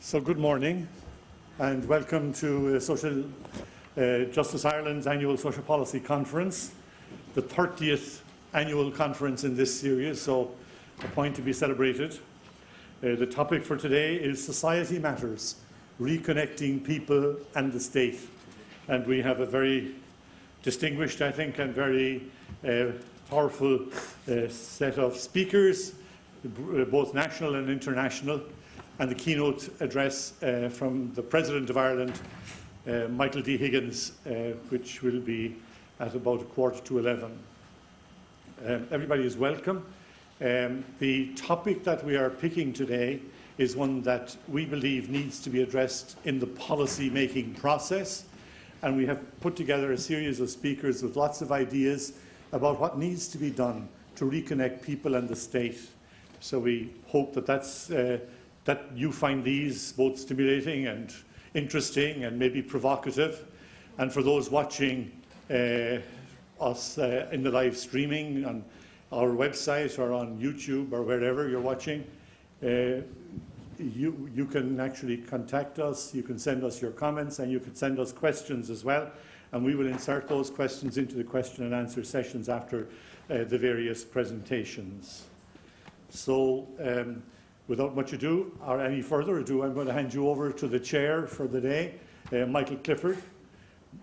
So good morning and welcome to Social Justice Ireland's annual Social Policy Conference, the 30th annual conference in this series, so a point to be celebrated. The topic for today is Society Matters, Reconnecting People and the State. And we have a very distinguished, I think, and very powerful set of speakers, both national and international, and the keynote address from the President of Ireland, Michael D. Higgins, which will be at about 11:15. Everybody is welcome. The topic that we are picking today is one that we believe needs to be addressed in the policy-making process, and we have put together a series of speakers with lots of ideas about what needs to be done to reconnect people and the state. So we hope that that you find these both stimulating and interesting and maybe provocative. And for those watching us in the live streaming on our website or on YouTube or wherever you're watching, you can actually contact us, you can send us your comments, and you can send us questions as well. And we will insert those questions into the question and answer sessions after the various presentations. So, without much ado, or any further ado, I'm going to hand you over to the chair for the day, Michael Clifford.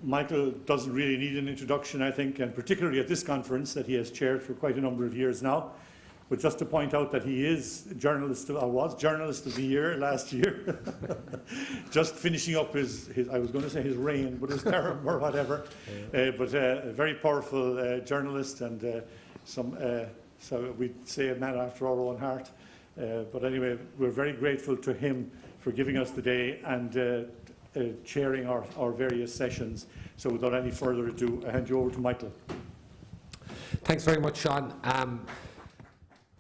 Michael doesn't really need an introduction, I think, and particularly at this conference that he has chaired for quite a number of years now. But just to point out that he is was Journalist of the Year last year, just finishing up his I was going to say his reign, but his term or whatever. But a very powerful journalist, and so we'd say a man after our own heart. But anyway, we're very grateful to him for giving us the day and chairing our various sessions. So without any further ado, I hand you over to Michael. Thanks very much, Sean.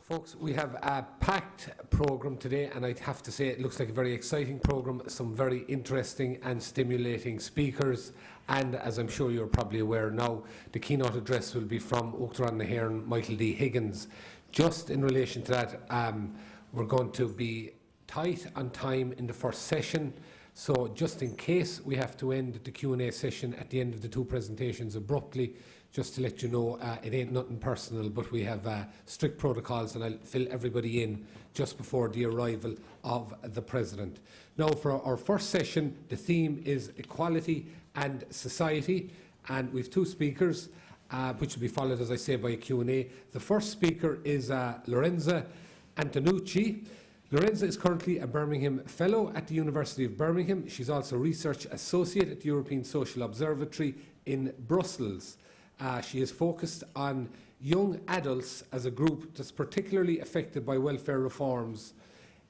Folks, we have a packed programme today, and I'd have to say it looks like a very exciting programme, some very interesting and stimulating speakers, and as I'm sure you're probably aware now, the keynote address will be from Uachtaráin na hÉireann, Michael D. Higgins. Just in relation to that, we're going to be tight on time in the first session, so just in case we have to end the Q&A session at the end of the two presentations abruptly, just to let you know, it ain't nothing personal, but we have strict protocols, and I'll fill everybody in just before the arrival of the President. Now, for our first session, the theme is Equality and Society, and we have two speakers, which will be followed, as I say, by a Q&A. The first speaker is Lorenza Antonucci. Lorenza is currently a Birmingham Fellow at the University of Birmingham. She's also Research Associate at the European Social Observatory in Brussels. She is focused on young adults as a group that's particularly affected by welfare reforms,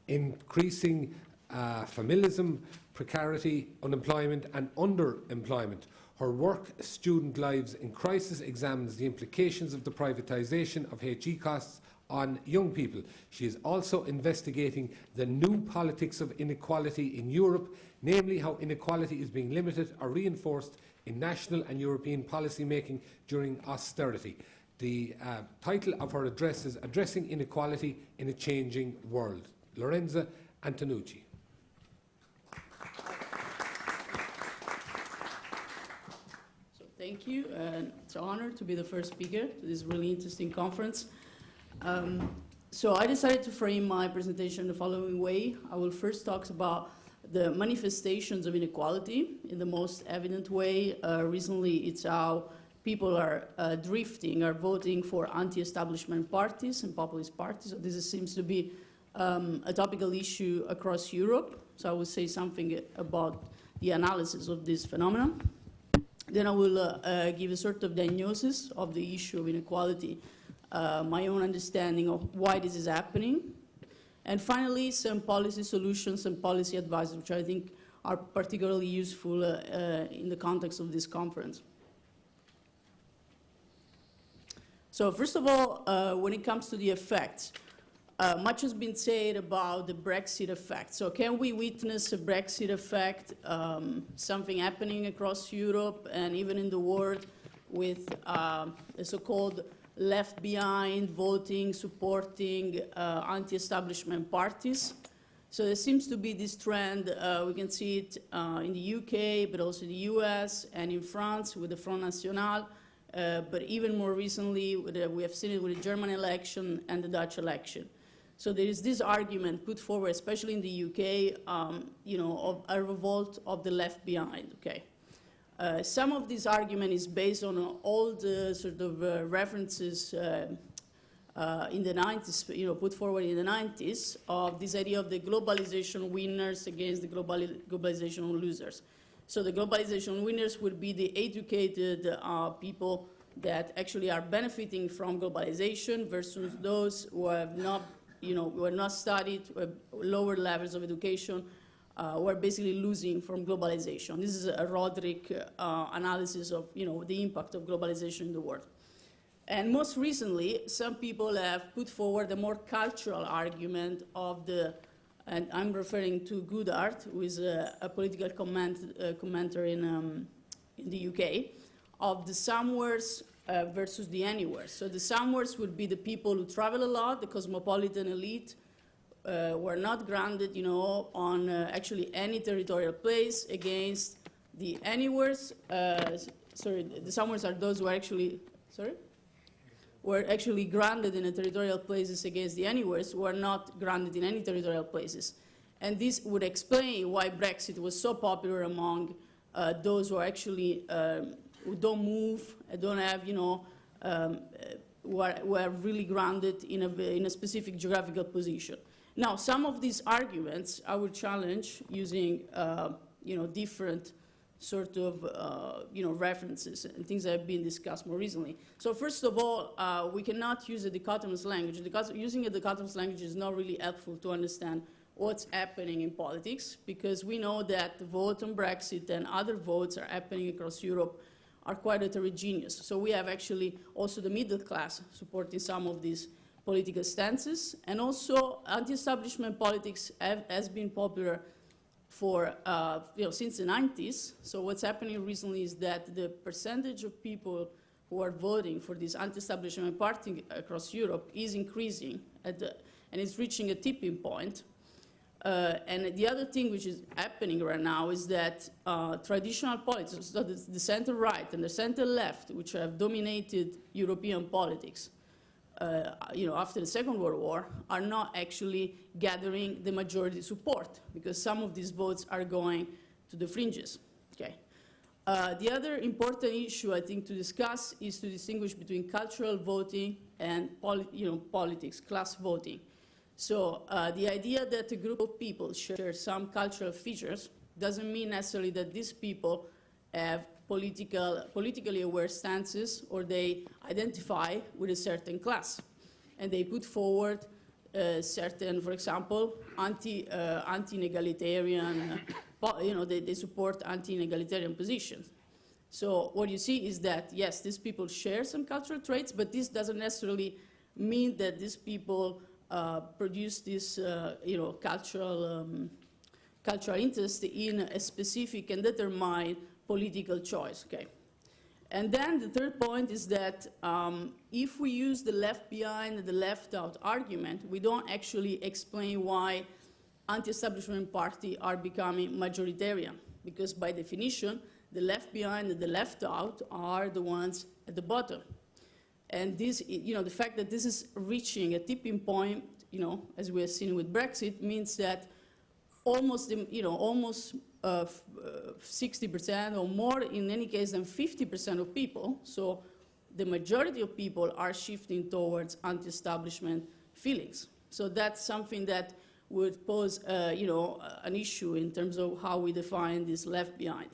increasing familism, precarity, unemployment and underemployment. Her work, Student Lives in Crisis, examines the implications of the privatisation of HE costs on young people. She is also investigating the new politics of inequality in Europe, namely how inequality is being limited or reinforced in national and European policy making during austerity. The title of her address is Addressing Inequality in a Changing World. Lorenza Antonucci. Thank you, and it's an honor to be the first speaker to this really interesting conference. So I decided to frame my presentation the following way. I will first talk about the manifestations of inequality in the most evident way. Recently, it's how people are drifting, are voting for anti-establishment parties and populist parties. So this seems to be a topical issue across Europe. So I will say something about the analysis of this phenomenon. Then I will give a sort of diagnosis of the issue of inequality, my own understanding of why this is happening, and finally some policy solutions and policy advice, which I think are particularly useful in the context of this conference. So first of all, when it comes to the effects, much has been said about the Brexit effect. So can we witness a Brexit effect, something happening across Europe and even in the world with a so-called left behind voting, supporting anti-establishment parties? So there seems to be this trend. We can see it in the UK, but also the US and in France with the Front National. But even more recently, we have seen it with the German election and the Dutch election. So there is this argument put forward, especially in the UK, you know, of a revolt of the left behind. Okay. Some of this argument is based on all the sort of references in the 90s, you know, put forward in the 90s, of this idea of the globalization winners against the globalization losers. So the globalization winners would be the educated people that actually are benefiting from globalization versus those who have not, you know, who are not studied, who have lower levels of education, who are basically losing from globalization. This is a Roderick analysis of, you know, the impact of globalization in the world. And most recently, some people have put forward a more cultural argument of the, and I'm referring to Goodhart, who is a political commentator in the UK, of the somewheres versus the anywheres. So the somewheres would be the people who travel a lot, the cosmopolitan elite, were not grounded, you know, on actually any territorial place, against the anywheres. Sorry, the somewheres are those who are actually, sorry? Were actually grounded in a territorial places against the anywheres who are not grounded in any territorial places. And this would explain why Brexit was so popular among those who are actually, who don't move, don't have, you know, who are really grounded in a specific geographical position. Now, some of these arguments I would challenge using, you know, different sort of, you know, references and things that have been discussed more recently. So first of all, we cannot use a dichotomous language. Using a dichotomous language is not really helpful to understand what's happening in politics, because we know that the vote on Brexit and other votes are happening across Europe are quite heterogeneous. So we have actually also the middle class supporting some of these political stances, and also anti-establishment politics has been popular for, you know, since the 90s. So what's happening recently is that the percentage of people who are voting for this anti-establishment party across Europe is increasing, and it's reaching a tipping point. And the other thing which is happening right now is that traditional politics, so the center-right and the center-left, which have dominated European politics, you know, after the Second World War, are not actually gathering the majority support, because some of these votes are going to the fringes. Okay. The other important issue I think to discuss is to distinguish between cultural voting and politics, class voting. So the idea that a group of people share some cultural features doesn't mean necessarily that these people have politically aware stances, or they identify with a certain class, and they put forward certain, for example, anti-egalitarian, you know, they support anti-egalitarian positions. So what you see is that, yes, these people share some cultural traits, but this doesn't necessarily mean that these people produce this, you know, cultural interest in a specific and determined political choice. Okay. And then the third point is that if we use the left behind and the left out argument, we don't actually explain why anti-establishment parties are becoming majoritarian, because by definition, the left behind and the left out are the ones at the bottom. And this, you know, the fact that this is reaching a tipping point, you know, as we have seen with Brexit, means that almost, you know, almost 60% or more, in any case, than 50% of people, so the majority of people are shifting towards anti-establishment feelings. So that's something that would pose, you know, an issue in terms of how we define this left behind.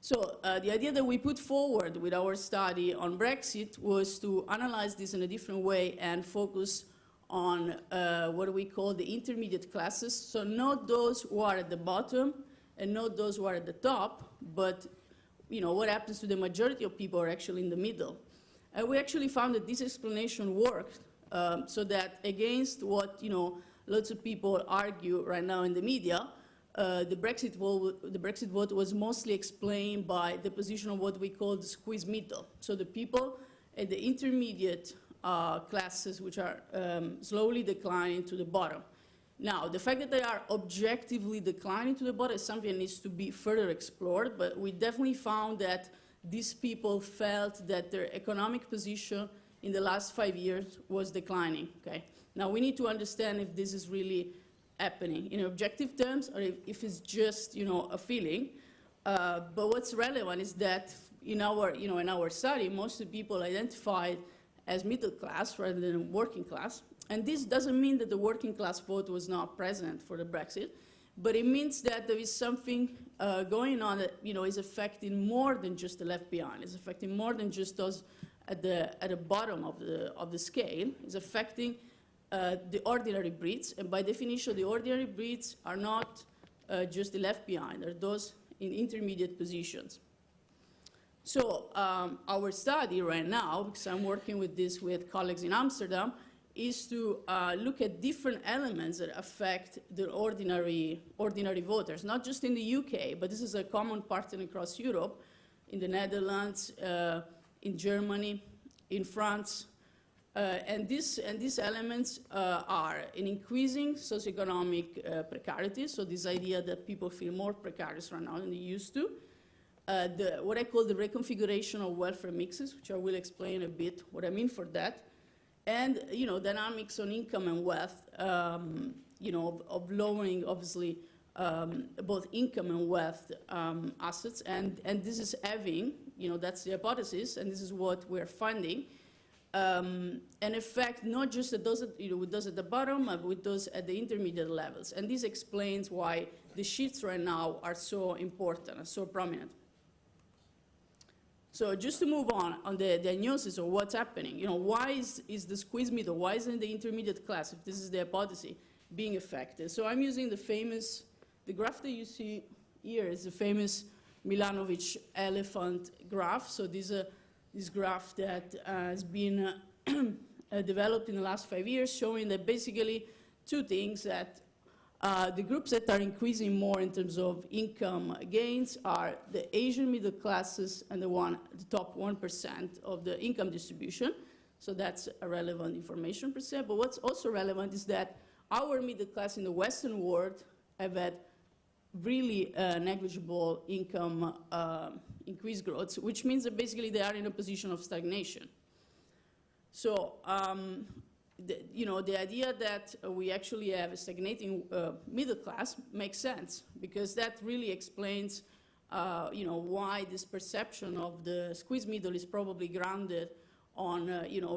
So the idea that we put forward with our study on Brexit was to analyze this in a different way and focus on what we call the intermediate classes. So not those who are at the bottom and not those who are at the top, but, you know, what happens to the majority of people are actually in the middle. And we actually found that this explanation worked, so that against what, you know, lots of people argue right now in the media, the Brexit vote was mostly explained by the position of what we call the squeeze middle. So the people at the intermediate classes, which are slowly declining to the bottom. Now, the fact that they are objectively declining to the bottom is something that needs to be further explored, but we definitely found that these people felt that their economic position in the last 5 years was declining, okay? Now, we need to understand if this is really happening in objective terms or if it's just, a feeling. But what's relevant is that in our study, most of the people identified as middle class rather than working class. And this doesn't mean that the working class vote was not present for the Brexit, but it means that there is something going on that is affecting more than just the left behind. It's affecting more than just those at the bottom of the scale. It's affecting the ordinary Brits, and by definition, the ordinary Brits are not just the left behind, they're those in intermediate positions. So our study right now, because I'm working with this with colleagues in Amsterdam, is to look at different elements that affect the ordinary voters, not just in the UK, but this is a common pattern across Europe, in the Netherlands, in Germany, in France. And these elements are an increasing socioeconomic precarity, so this idea that people feel more precarious right now than they used to. What I call the reconfiguration of welfare mixes, which I will explain a bit what I mean for that. And, dynamics on income and wealth, of lowering, obviously, both income and wealth assets. And this is having, that's the hypothesis, and this is what we're finding, an effect not just at those, with those at the bottom, but with those at the intermediate levels. And this explains why the shifts right now are so important and so prominent. So just to move on the diagnosis of what's happening, why is the squeeze middle, why isn't the intermediate class, if this is the hypothesis, being affected? So I'm using the graph that you see here is the famous Milanovic elephant graph. So this graph that has been developed in the last 5 years, showing that basically two things, that the groups that are increasing more in terms of income gains are the Asian middle classes and the top 1% of the income distribution. So that's a relevant information per se. But what's also relevant is that our middle class in the Western world have had really negligible income increase growth, which means that basically they are in a position of stagnation. So the idea that we actually have a stagnating middle class makes sense, because that really explains, why this perception of the squeeze middle is probably grounded on,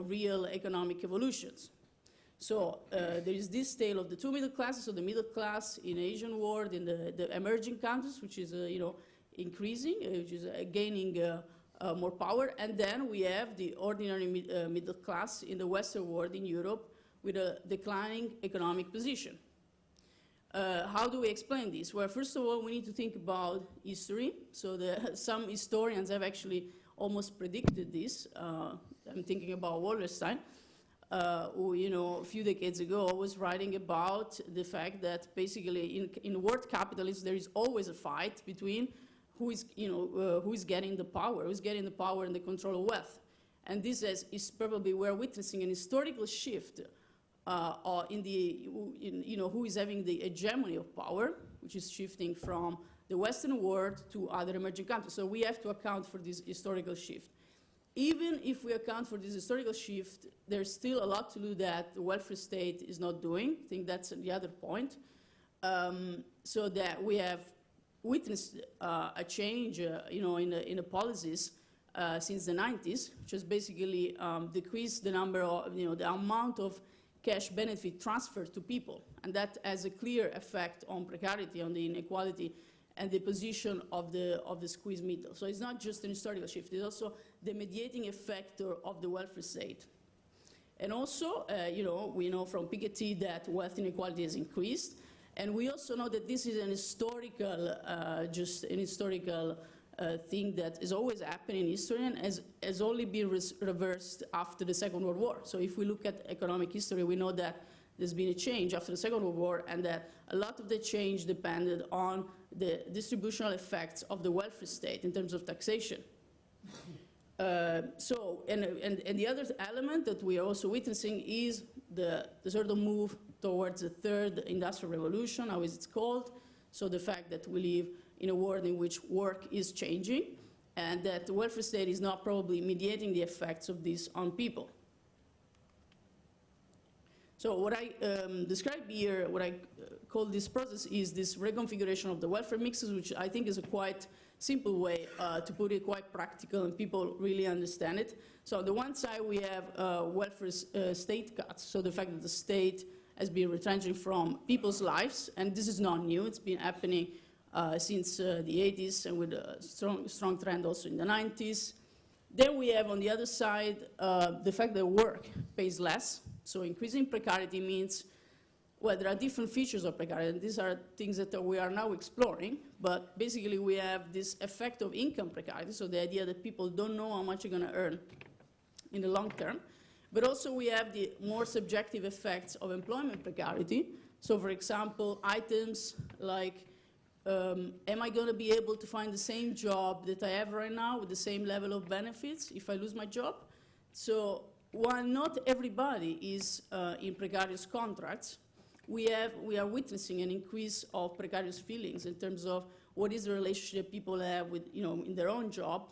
real economic evolutions. So there is this tale of the two middle classes. So the middle class in the Asian world, in the emerging countries, which is, increasing, which is gaining more power, and then we have the ordinary middle class in the Western world, in Europe, with a declining economic position. How do we explain this? Well, first of all, we need to think about history. So some historians have actually almost predicted this. I'm thinking about Wallerstein, who, a few decades ago was writing about the fact that basically in world capitalism there is always a fight between who is getting the power and the control of wealth. And this is probably we're witnessing an historical shift who is having the hegemony of power, which is shifting from the Western world to other emerging countries. So we have to account for this historical shift. Even if we account for this historical shift, there's still a lot to do that the welfare state is not doing. I think that's the other point. So that we have witnessed a change, in the policies since the 90s, which has basically decreased the number of, the amount of cash benefit transferred to people, and that has a clear effect on precarity, on the inequality, and the position of the squeeze middle. So it's not just an historical shift; it's also the mediating effect of the welfare state. And also, we know from Piketty that wealth inequality has increased. And we also know that this is an historical, thing that is always happening in history and has only been reversed after the Second World War. So if we look at economic history, we know that there's been a change after the Second World War, and that a lot of the change depended on the distributional effects of the welfare state in terms of taxation. And the other element that we are also witnessing is the sort of move towards the third industrial revolution, how is it called? So the fact that we live in a world in which work is changing, and that the welfare state is not probably mediating the effects of this on people. So what I describe here, what I call this process is this reconfiguration of the welfare mixes, which I think is a quite simple way to put it, quite practical, and people really understand it. So on the one side, we have welfare state cuts, so the fact that the state has been retrenching from people's lives, and this is not new. It's been happening since the 80s, and with a strong trend also in the 90s. Then we have, on the other side, the fact that work pays less. So increasing precarity means, well, there are different features of precarity, and these are things that we are now exploring. But basically, we have this effect of income precarity, so the idea that people don't know how much they're going to earn in the long term. But also, we have the more subjective effects of employment precarity. So, for example, items like, am I going to be able to find the same job that I have right now with the same level of benefits if I lose my job? So while not everybody is in precarious contracts, we are witnessing an increase of precarious feelings in terms of what is the relationship people have with, in their own job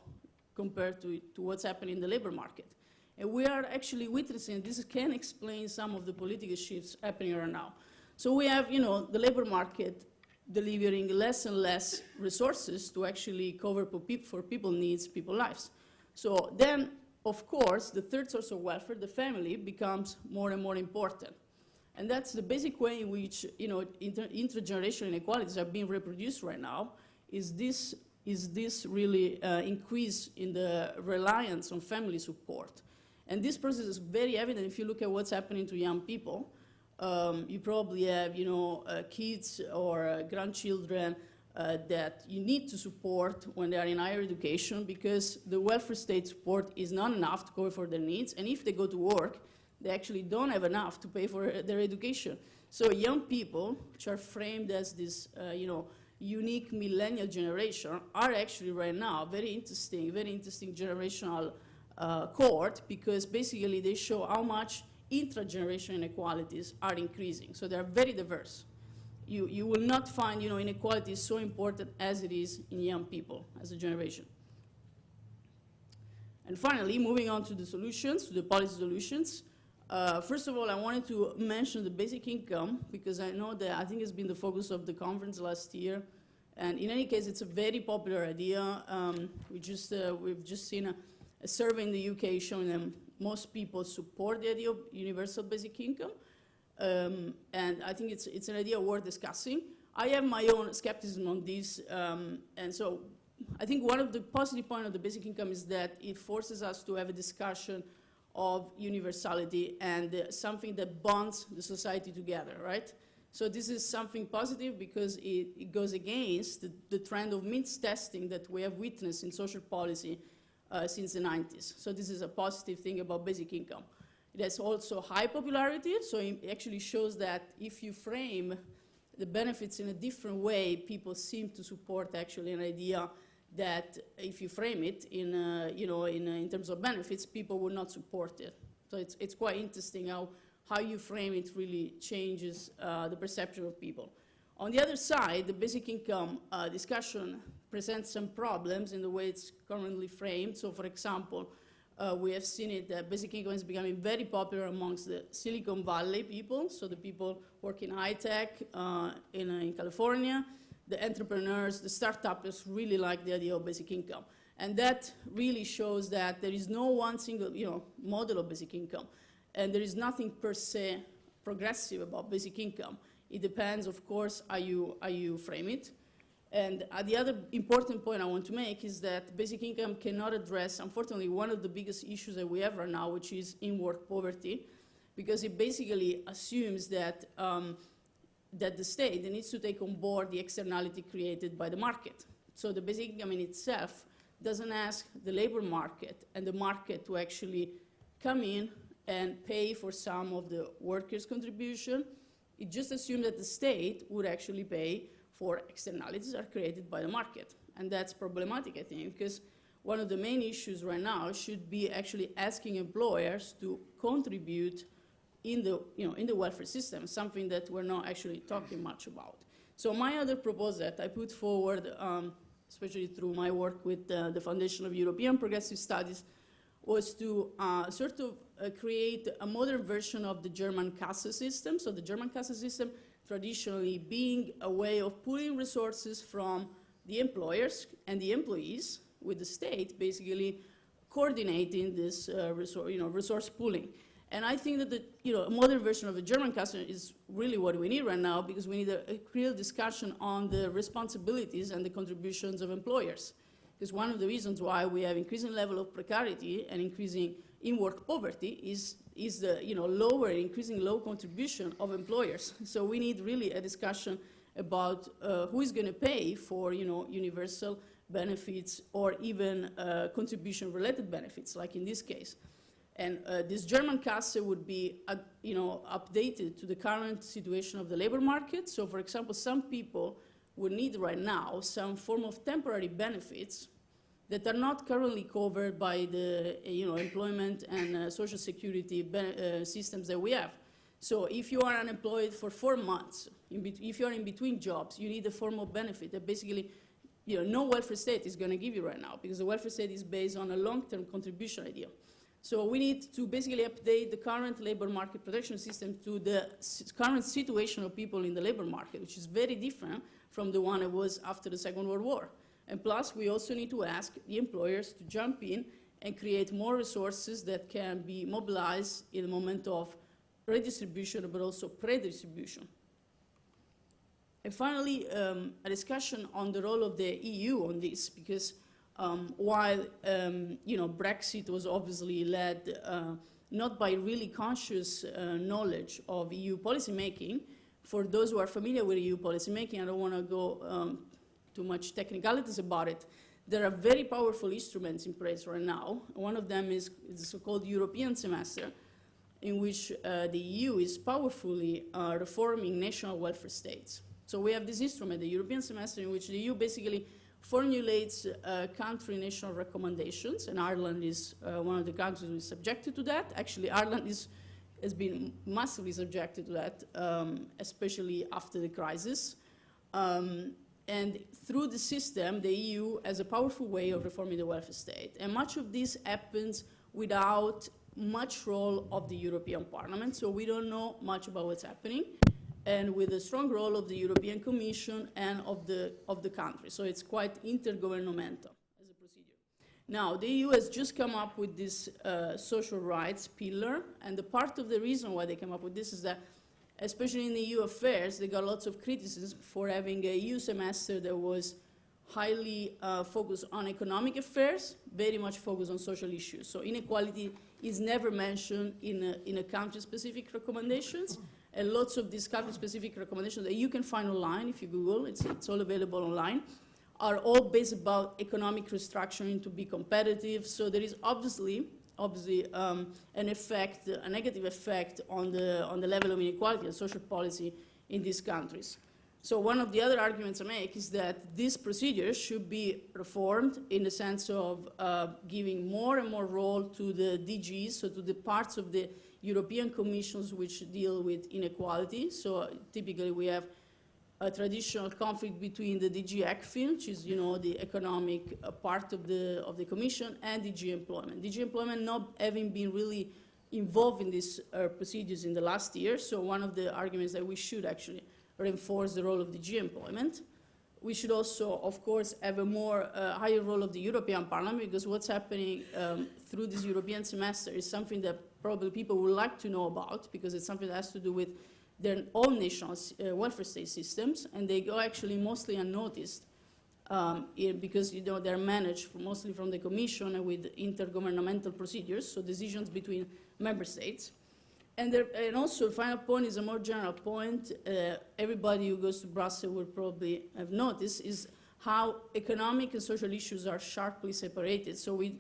compared to what's happening in the labor market. And we are actually witnessing, this can explain some of the political shifts happening right now. So we have, the labor market delivering less and less resources to actually cover for people's needs, people's lives. So then, of course, the third source of welfare, the family, becomes more and more important. And that's the basic way in which, intergenerational inequalities are being reproduced right now, is this really increase in the reliance on family support. And this process is very evident if you look at what's happening to young people. You probably have, kids or grandchildren that you need to support when they are in higher education, because the welfare state support is not enough to cover for their needs. And if they go to work, they actually don't have enough to pay for their education. So young people, which are framed as this, unique millennial generation, are actually right now very interesting generational cohort, because basically they show how much intragenerational inequalities are increasing. So they're very diverse. You will not find, inequality is so important as it is in young people as a generation. And finally, moving on to the solutions, to the policy solutions. First of all, I wanted to mention the basic income, because I know that I think it's been the focus of the conference last year. And in any case, it's a very popular idea. We've just seen a survey in the UK showing that most people support the idea of universal basic income. And I think it's an idea worth discussing. I have my own skepticism on this. And so I think one of the positive points of the basic income is that it forces us to have a discussion of universality and something that bonds the society together, right? So this is something positive because it goes against the trend of means testing that we have witnessed in social policy since the 90s. So this is a positive thing about basic income. It has also high popularity, so it actually shows that if you frame the benefits in a different way, people seem to support actually an idea that if you frame it in terms of benefits, people will not support it. So it's quite interesting how you frame it really changes the perception of people. On the other side, the basic income discussion presents some problems in the way it's currently framed. So for example, we have seen it that basic income is becoming very popular amongst the Silicon Valley people, so the people working high tech in California. The entrepreneurs, the startups really like the idea of basic income. And that really shows that there is no one single model of basic income. And there is nothing per se progressive about basic income. It depends, of course, how you frame it. And the other important point I want to make is that basic income cannot address, unfortunately, one of the biggest issues that we have right now, which is in-work poverty, because it basically assumes that the state needs to take on board the externality created by the market. So the basic income in itself doesn't ask the labor market and the market to actually come in and pay for some of the workers' contribution. It just assumes that the state would actually pay for externalities that are created by the market. And that's problematic, I think, because one of the main issues right now should be actually asking employers to contribute in the welfare system, something that we're not actually talking much about. So my other proposal that I put forward, especially through my work with the Foundation of European Progressive Studies, was to create a modern version of the German caste system. So the German caste system traditionally being a way of pooling resources from the employers and the employees with the state, basically coordinating this resource pooling. And I think that a modern version of the German caste is really what we need right now, because we need a real discussion on the responsibilities and the contributions of employers. Because one of the reasons why we have increasing level of precarity and increasing in-work poverty is the increasing low contribution of employers. So we need really a discussion about who is going to pay for universal benefits or even contribution-related benefits, like in this case. And this German caste would be updated to the current situation of the labor market. So, for example, some people would need right now some form of temporary benefits that are not currently covered by the employment and social security systems that we have. So if you are unemployed for 4 months, if you're in between jobs, you need a form of benefit that basically no welfare state is going to give you right now, because the welfare state is based on a long-term contribution idea. So we need to basically update the current labor market protection system to the current situation of people in the labor market, which is very different from the one it was after the Second World War. And plus, we also need to ask the employers to jump in and create more resources that can be mobilized in the moment of redistribution, but also pre-distribution. And finally, a discussion on the role of the EU on this, because while Brexit was obviously led not by really conscious knowledge of EU policymaking. For those who are familiar with EU policymaking, I don't want to go too much technicalities about it. There are very powerful instruments in place right now. One of them is the so-called European semester, in which the EU is powerfully reforming national welfare states. So we have this instrument, the European semester, in which the EU basically formulates country national recommendations, and Ireland is one of the countries who is subjected to that. Actually, Ireland has been massively subjected to that, especially after the crisis. And through the system, the EU has a powerful way of reforming the welfare state. And much of this happens without much role of the European Parliament, so we don't know much about what's happening, and with a strong role of the European Commission and of the country. So it's quite intergovernmental as a procedure. Now, the EU has just come up with this social rights pillar, and the part of the reason why they came up with this is that, especially in the EU affairs, they got lots of criticism for having a EU semester that was highly focused on economic affairs, very much focused on social issues. So inequality is never mentioned in a country-specific recommendations, and lots of these country-specific recommendations that you can find online if you Google, it's all available online, are all based about economic restructuring to be competitive. So there is obviously an effect, a negative effect on the level of inequality and social policy in these countries. So one of the other arguments I make is that these procedures should be reformed in the sense of giving more and more role to the DGs, so to the parts of the European Commissions which deal with inequality. So typically we have a traditional conflict between the DG ECFIN, which is the economic part of the Commission, and DG Employment. DG Employment not having been really involved in these procedures in the last year, so one of the arguments that we should actually reinforce the role of DG Employment. We should also, of course, have a more higher role of the European Parliament, because what's happening through this European semester is something that probably people would like to know about, because it's something that has to do with their own national welfare state systems, and they go actually mostly unnoticed because they're managed mostly from the Commission and with intergovernmental procedures, so decisions between member states. And also, the final point is a more general point. Everybody who goes to Brussels will probably have noticed is how economic and social issues are sharply separated. So we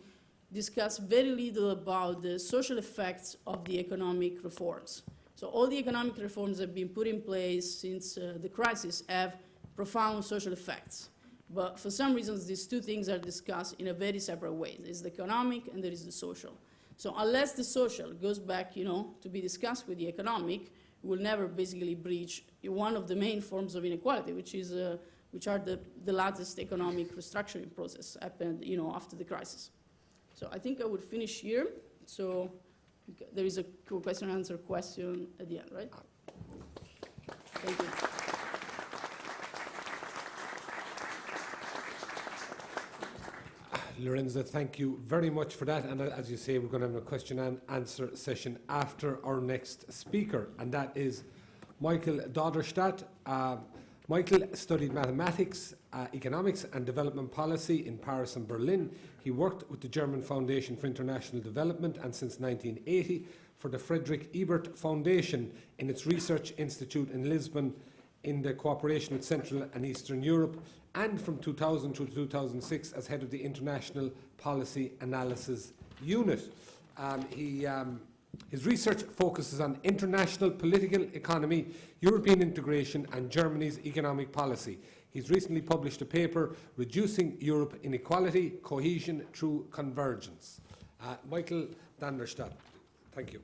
discuss very little about the social effects of the economic reforms. So all the economic reforms that have been put in place since the crisis have profound social effects. But for some reasons, these two things are discussed in a very separate way. There's the economic and there is the social. So unless the social goes back, to be discussed with the economic, we'll never basically breach one of the main forms of inequality, which are the latest economic restructuring process happened, after the crisis. So I think I would finish here. So there is a question and answer question at the end, right? Thank you. Lorenza, thank you very much for that. And as you say, we're going to have a question and answer session after our next speaker, and that is Michael Dauderstadt. Michael studied mathematics, economics and development policy in Paris and Berlin. He worked with the German Foundation for International Development and since 1980 for the Friedrich Ebert Foundation in its research institute in Lisbon in the cooperation with Central and Eastern Europe, and from 2000 to 2006 as head of the International Policy Analysis Unit. His research focuses on international political economy, European integration and Germany's economic policy. He's recently published a paper, Reducing Europe Inequality, Cohesion Through Convergence. Michael Dauderstadt, thank you.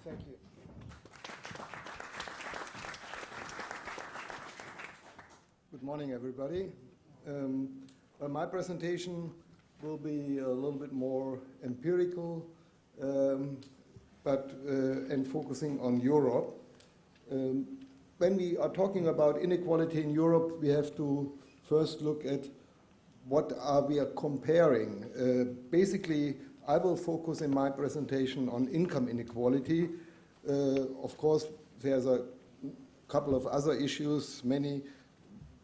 Thank you. Good morning, everybody. Well, my presentation will be a little bit more empirical, and focusing on Europe. When we are talking about inequality in Europe, we have to first look at what we are comparing. Basically, I will focus in my presentation on income inequality. Of course, there's a couple of other issues, many.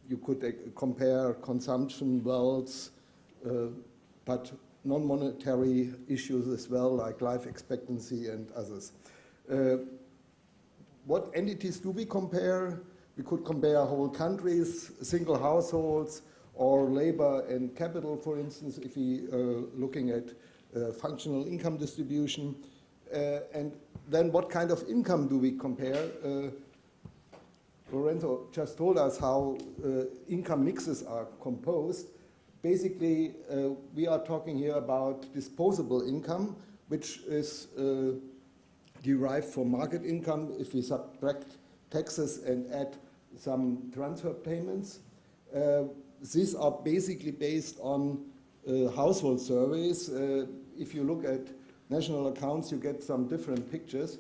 You could compare consumption, wealth, but non-monetary issues as well, like life expectancy and others. What entities do we compare? We could compare whole countries, single households, or labor and capital, for instance, if we are looking at functional income distribution. And then what kind of income do we compare? Lorenzo just told us how income mixes are composed. Basically, we are talking here about disposable income, which is derived from market income if we subtract taxes and add some transfer payments. These are basically based on household surveys. If you look at national accounts, you get some different pictures.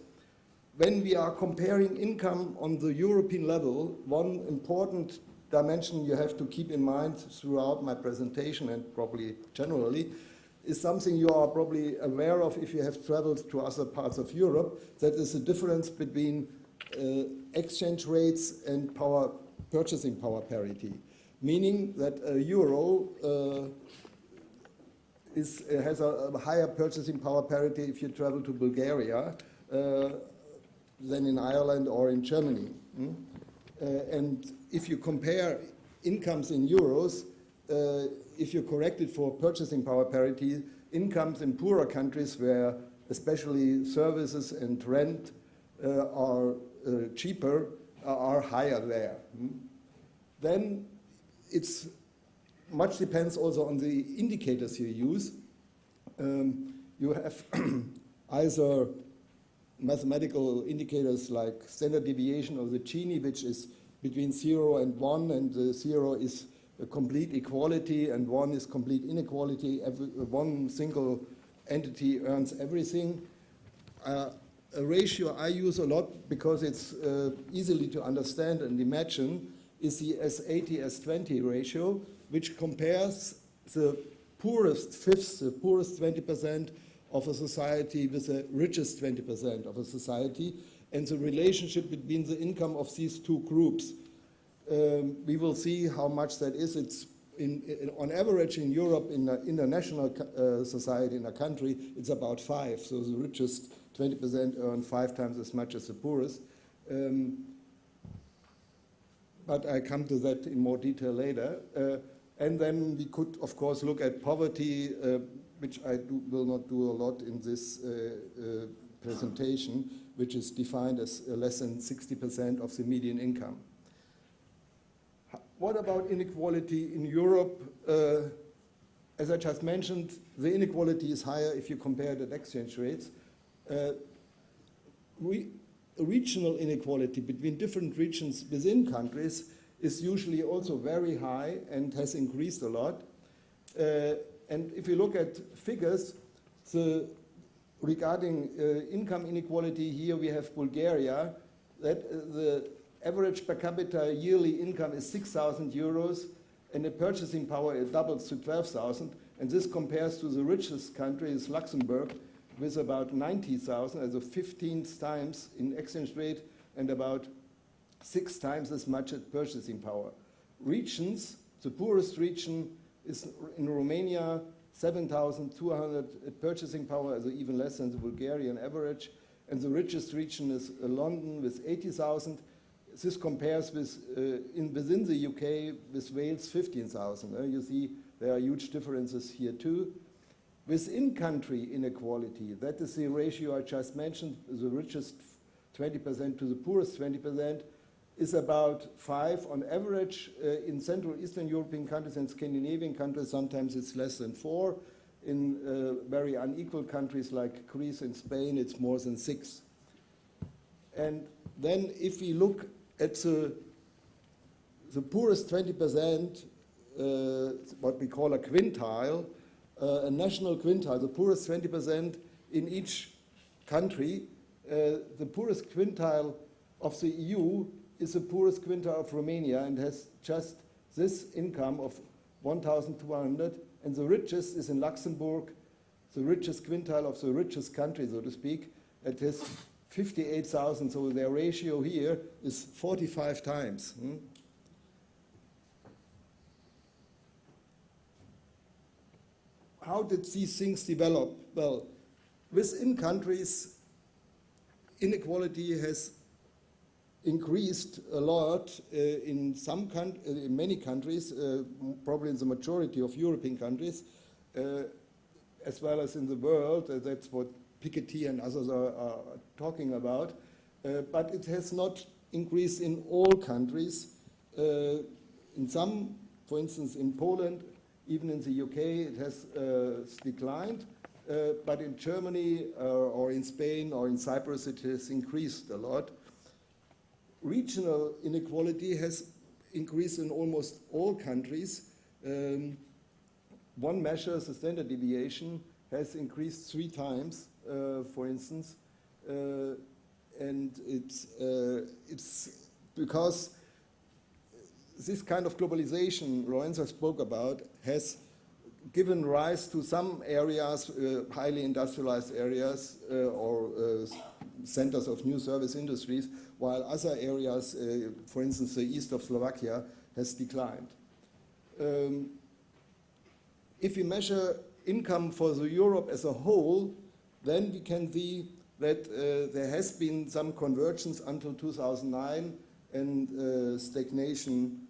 When we are comparing income on the European level, one important dimension you have to keep in mind throughout my presentation and probably generally is something you are probably aware of if you have traveled to other parts of Europe, that is the difference between exchange rates and purchasing power parity, meaning that a euro has a higher purchasing power parity if you travel to Bulgaria than in Ireland or in Germany. And if you compare incomes in euros, if you correct it for purchasing power parity, incomes in poorer countries where especially services and rent are cheaper are higher there. Then it's much depends also on the indicators you use. You have either mathematical indicators like standard deviation of the Gini, which is between 0 and 1, and 0 is a complete equality and 1 is complete inequality. One single entity earns everything. A ratio I use a lot because it's easily to understand and imagine is the S80, S20 ratio, which compares the poorest fifth, the poorest 20% of a society with the richest 20% of a society, and the relationship between the income of these two groups. We will see how much that is. It's on average in Europe, in an international society, in a country, it's about 5. So the richest 20% earn 5 times as much as the poorest. But I come to that in more detail later. And then we could, of course, look at poverty, which I will not do a lot in this presentation, which is defined as less than 60% of the median income. What about inequality in Europe? As I just mentioned, the inequality is higher if you compare it at exchange rates. Regional inequality between different regions within countries is usually also very high and has increased a lot. And if you look at figures, regarding income inequality, here we have Bulgaria, that the average per capita yearly income is 6,000 euros, and the purchasing power it doubles to 12,000. And this compares to the richest country, is Luxembourg, with about 90,000, also 15 times in exchange rate, and about 6 times as much at purchasing power. Regions, the poorest region is in Romania, 7,200 at purchasing power, also even less than the Bulgarian average. And the richest region is London with 80,000. This compares with, within the UK, with Wales, 15,000. You see there are huge differences here too. Within country inequality, that is the ratio I just mentioned, the richest 20% to the poorest 20%, is about 5 on average. In Central Eastern European countries and Scandinavian countries, sometimes it's less than 4. In very unequal countries like Greece and Spain, it's more than 6. And then if we look at the poorest 20%, what we call a quintile, a national quintile, the poorest 20% in each country, the poorest quintile of the EU is the poorest quintile of Romania and has just this income of 1,200, and the richest is in Luxembourg, the richest quintile of the richest country, so to speak. It has 58,000, so their ratio here is 45 times. How did these things develop? Well, within countries, inequality has increased a lot in many countries, probably in the majority of European countries, as well as in the world. That's what Piketty and others are talking about. But it has not increased in all countries. In some, for instance, in Poland, even in the UK, it has declined. But in Germany or in Spain or in Cyprus, it has increased a lot. Regional inequality has increased in almost all countries. One measure, the standard deviation, has increased 3 times, for instance. And it's because this kind of globalization Lorenza spoke about has given rise to some areas, highly industrialized areas or centers of new service industries, while other areas, for instance, the east of Slovakia, has declined. If we measure income for the Europe as a whole, then we can see that there has been some convergence until 2009 and stagnation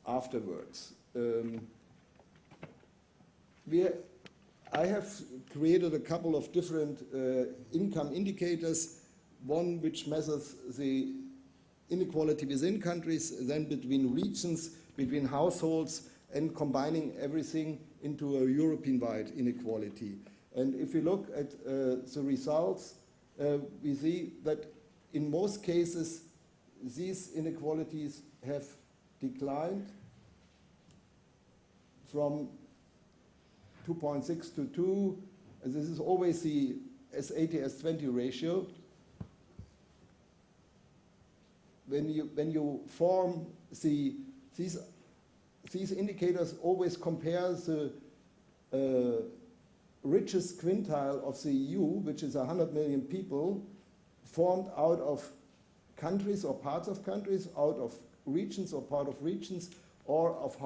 afterwards. I have created a couple of different income indicators, one which measures the inequality within countries, then between regions, between households, and combining everything into a European-wide inequality. And if you look at the results, we see that in most cases, these inequalities have declined from 2.6 to 2. And this is always the S80, S20 ratio. When you form these indicators always compare the richest quintile of the EU, which is 100 million people, formed out of countries or parts of countries, out of regions or part of regions, or of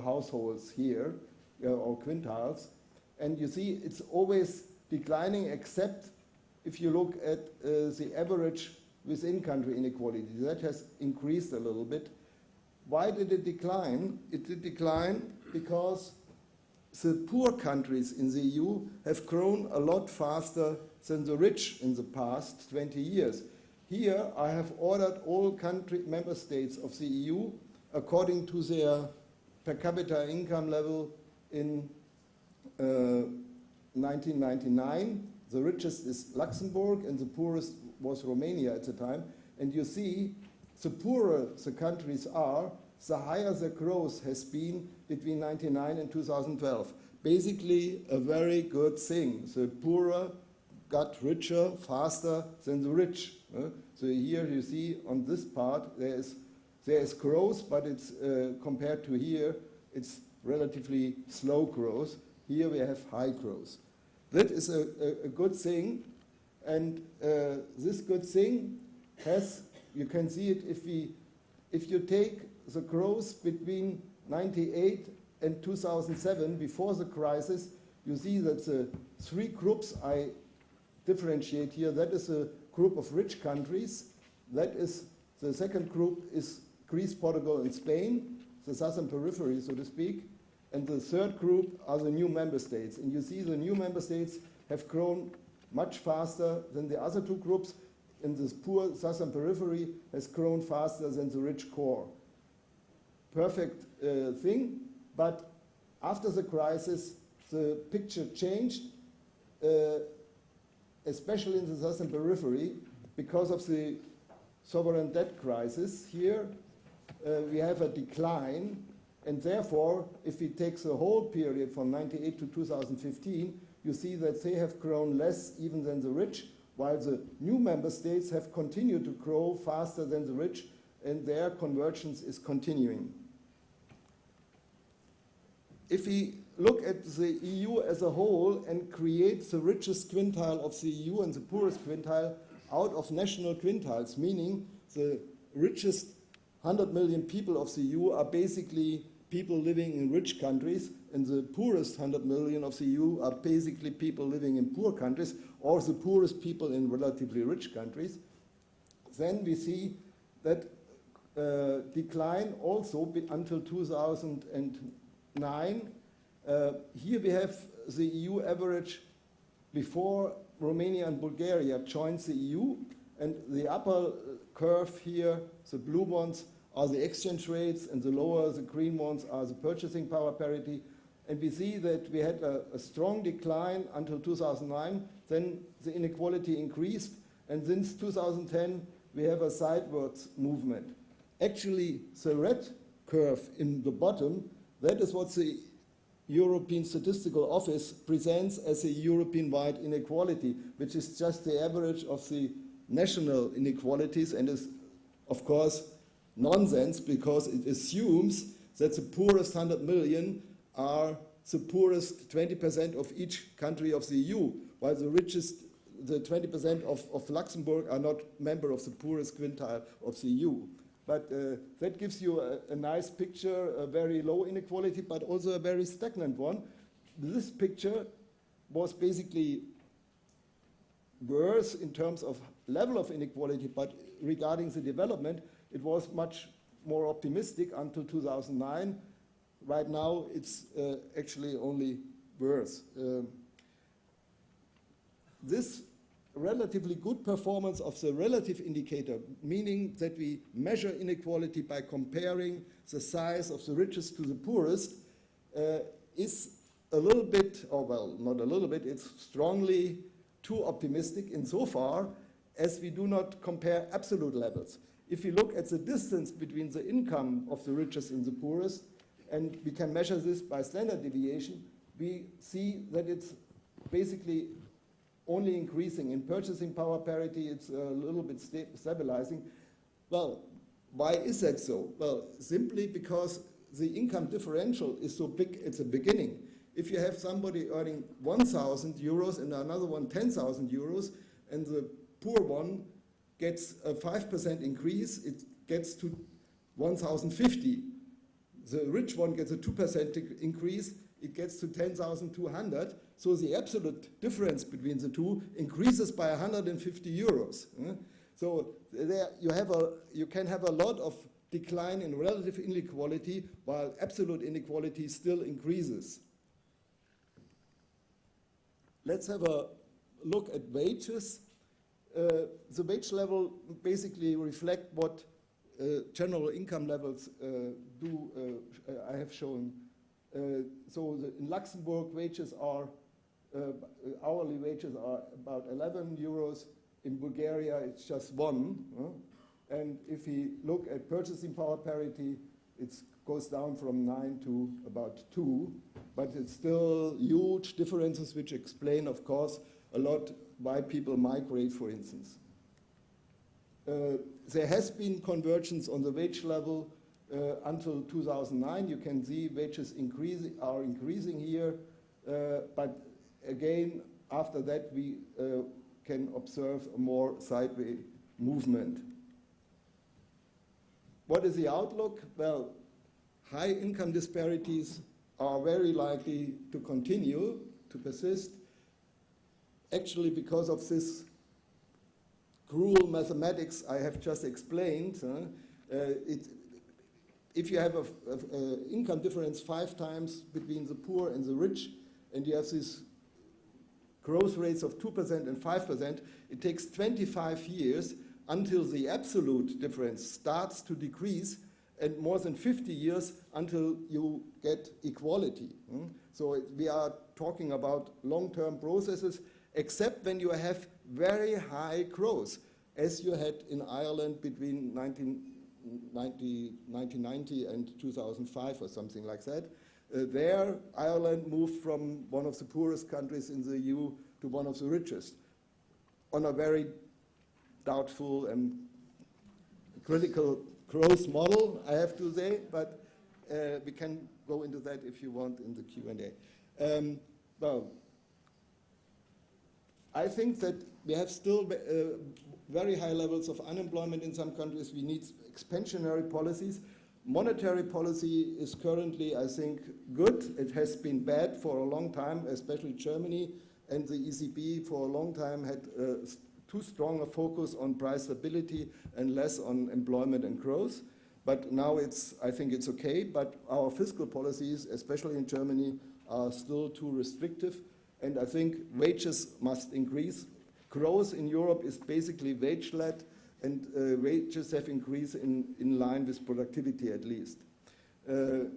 households here, or quintiles. And you see it's always declining, except if you look at the average within country inequality. That has increased a little bit. Why did it decline? It did decline because the poor countries in the EU have grown a lot faster than the rich in the past 20 years. Here I have ordered all member states of the EU according to their per capita income level in 1999. The richest is Luxembourg, and the poorest was Romania at the time. And you see, the poorer the countries are, the higher the growth has been between 1999 and 2012. Basically, a very good thing. The poorer got richer faster than the rich. So here you see on this part, there is growth, but it's compared to here, it's relatively slow growth. Here we have high growth. That is a good thing, and this good thing has, you can see it if you take the growth between 98 and 2007, before the crisis, you see that the three groups I differentiate here, that is a group of rich countries, that is, the second group is Greece, Portugal, and Spain, the southern periphery, so to speak, and the third group are the new member states. And you see the new member states have grown much faster than the other two groups, and this poor southern periphery has grown faster than the rich core. Perfect thing, but after the crisis, the picture changed, especially in the southern periphery, because of the sovereign debt crisis. Here, we have a decline, and therefore, if we take the whole period from 98 to 2015, you see that they have grown less even than the rich, while the new member states have continued to grow faster than the rich, and their convergence is continuing. If we look at the EU as a whole and create the richest quintile of the EU and the poorest quintile out of national quintiles, meaning the richest 100 million people of the EU are basically people living in rich countries, and the poorest 100 million of the EU are basically people living in poor countries, or the poorest people in relatively rich countries, then we see that decline also until 2009. Here we have the EU average before Romania and Bulgaria joined the EU, and the upper curve here, the blue ones, are the exchange rates, and the lower, the green ones, are the purchasing power parity. And we see that we had a strong decline until 2009, then the inequality increased, and since 2010 we have a sidewards movement. Actually, the red curve in the bottom, that is what the European Statistical Office presents as a European-wide inequality, which is just the average of the national inequalities, and is, of course, nonsense, because it assumes that the poorest 100 million are the poorest 20% of each country of the EU, while the richest, the 20% of Luxembourg, are not member of the poorest quintile of the EU. But that gives you a nice picture, a very low inequality, but also a very stagnant one. This picture was basically worse in terms of level of inequality, but regarding the development, it was much more optimistic until 2009. Right now, it's actually only worse. This relatively good performance of the relative indicator, meaning that we measure inequality by comparing the size of the richest to the poorest, is a little bit, or well, not a little bit, it's strongly too optimistic insofar as we do not compare absolute levels. If we look at the distance between the income of the richest and the poorest, and we can measure this by standard deviation, we see that it's basically only increasing. In purchasing power parity, it's a little bit stabilizing. Well, why is that so? Well, simply because the income differential is so big at the beginning. If you have somebody earning 1,000 euros and another one 10,000 euros, and the poor one gets a 5% increase, it gets to 1,050. The rich one gets a 2% increase, it gets to 10,200. So the absolute difference between the two increases by 150 euros. So there you can have a lot of decline in relative inequality, while absolute inequality still increases. Let's have a look at wages. The wage level basically reflect what general income levels I have shown. So in Luxembourg, wages are hourly wages are about 11 euros. In Bulgaria, it's just 1. And if we look at purchasing power parity, it goes down from 9 to about 2. But it's still huge differences, which explain, of course, a lot why people migrate, for instance. There has been convergence on the wage level until 2009. You can see wages are increasing here, but again, after that, we can observe a more sideways movement. What is the outlook? Well, high income disparities are very likely to continue, to persist, actually because of this cruel mathematics I have just explained. If you have an income difference 5 times between the poor and the rich, and you have these growth rates of 2% and 5%, it takes 25 years until the absolute difference starts to decrease, and more than 50 years until you get equality. So we are talking about long-term processes, except when you have very high growth, as you had in Ireland between 1990 and 2005 or something like that. There, Ireland moved from one of the poorest countries in the EU to one of the richest, on a very doubtful and critical growth model, I have to say, but we can go into that if you want in the Q&A. Well, I think that we have still very high levels of unemployment in some countries. We need expansionary policies. Monetary policy is currently, I think, good. It has been bad for a long time, especially Germany, and the ECB for a long time had too strong a focus on price stability and less on employment and growth. But now I think it's okay, but our fiscal policies, especially in Germany, are still too restrictive. And I think wages must increase. Growth in Europe is basically wage-led, and wages have increased in line with productivity at least. Then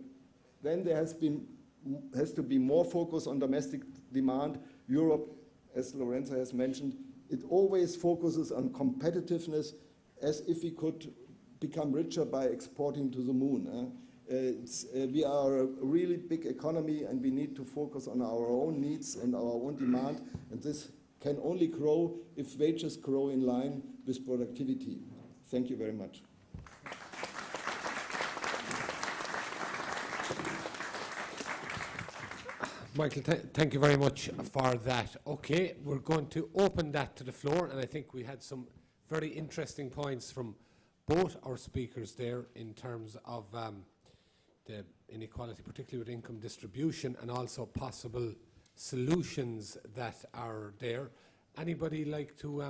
there has to be more focus on domestic demand. Europe, as Lorenza has mentioned, it always focuses on competitiveness as if we could become richer by exporting to the moon. We are a really big economy, and we need to focus on our own needs and our own demand, and this can only grow if wages grow in line with productivity. Thank you very much. Michael, thank you very much for that. Okay, we're going to open that to the floor, and I think we had some very interesting points from both our speakers there in terms of the inequality, particularly with income distribution, and also possible solutions that are there. Anybody like to,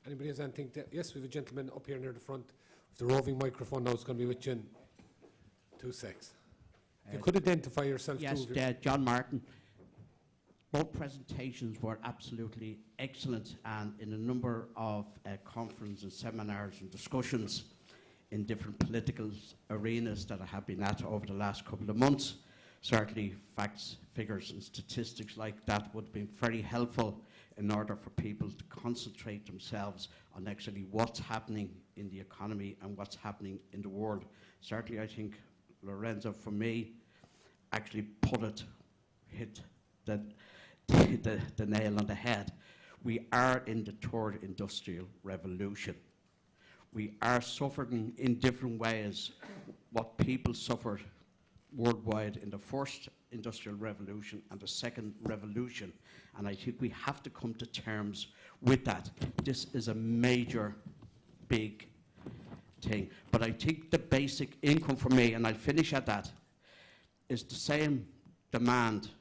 anybody has anything to, yes, we have a gentleman up here near the front with the roving microphone. Now it's going to be with you in 2 seconds. You could identify yourself. Yes, John Martin. Both presentations were absolutely excellent, and in a number of conferences and seminars and discussions in different political arenas that I have been at over the last couple of months, certainly facts, figures and statistics like that would have been very helpful in order for people to concentrate themselves on actually what's happening in the economy and what's happening in the world. Certainly I think Lorenza, for me, actually hit the nail on the head. We are in the third industrial revolution. We are suffering in different ways what people suffered worldwide in the first industrial revolution and the second revolution. And I think we have to come to terms with that. This is a major, big thing. But I think the basic income for me, and I'll finish at that, is the same demand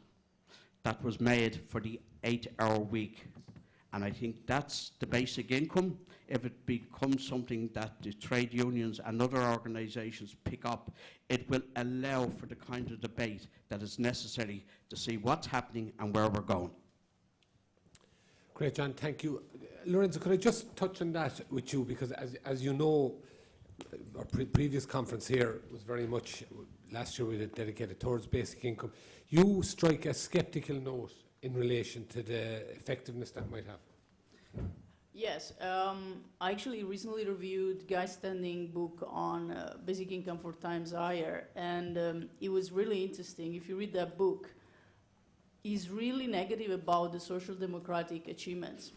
that was made for the 8-hour week. And I think that's the basic income. If it becomes something that the trade unions and other organisations pick up, it will allow for the kind of debate that is necessary to see what's happening and where we're going. Great, John, thank you. Lorenzo, could I just touch on that with you? Because as you know, our previous conference here was very much, last year we had dedicated towards basic income. You strike a sceptical note in relation to the effectiveness that might have. Yes, I actually recently reviewed Guy Standing's book on basic income 4 times higher, and it was really interesting. If you read that book, he's really negative about the social democratic achievements,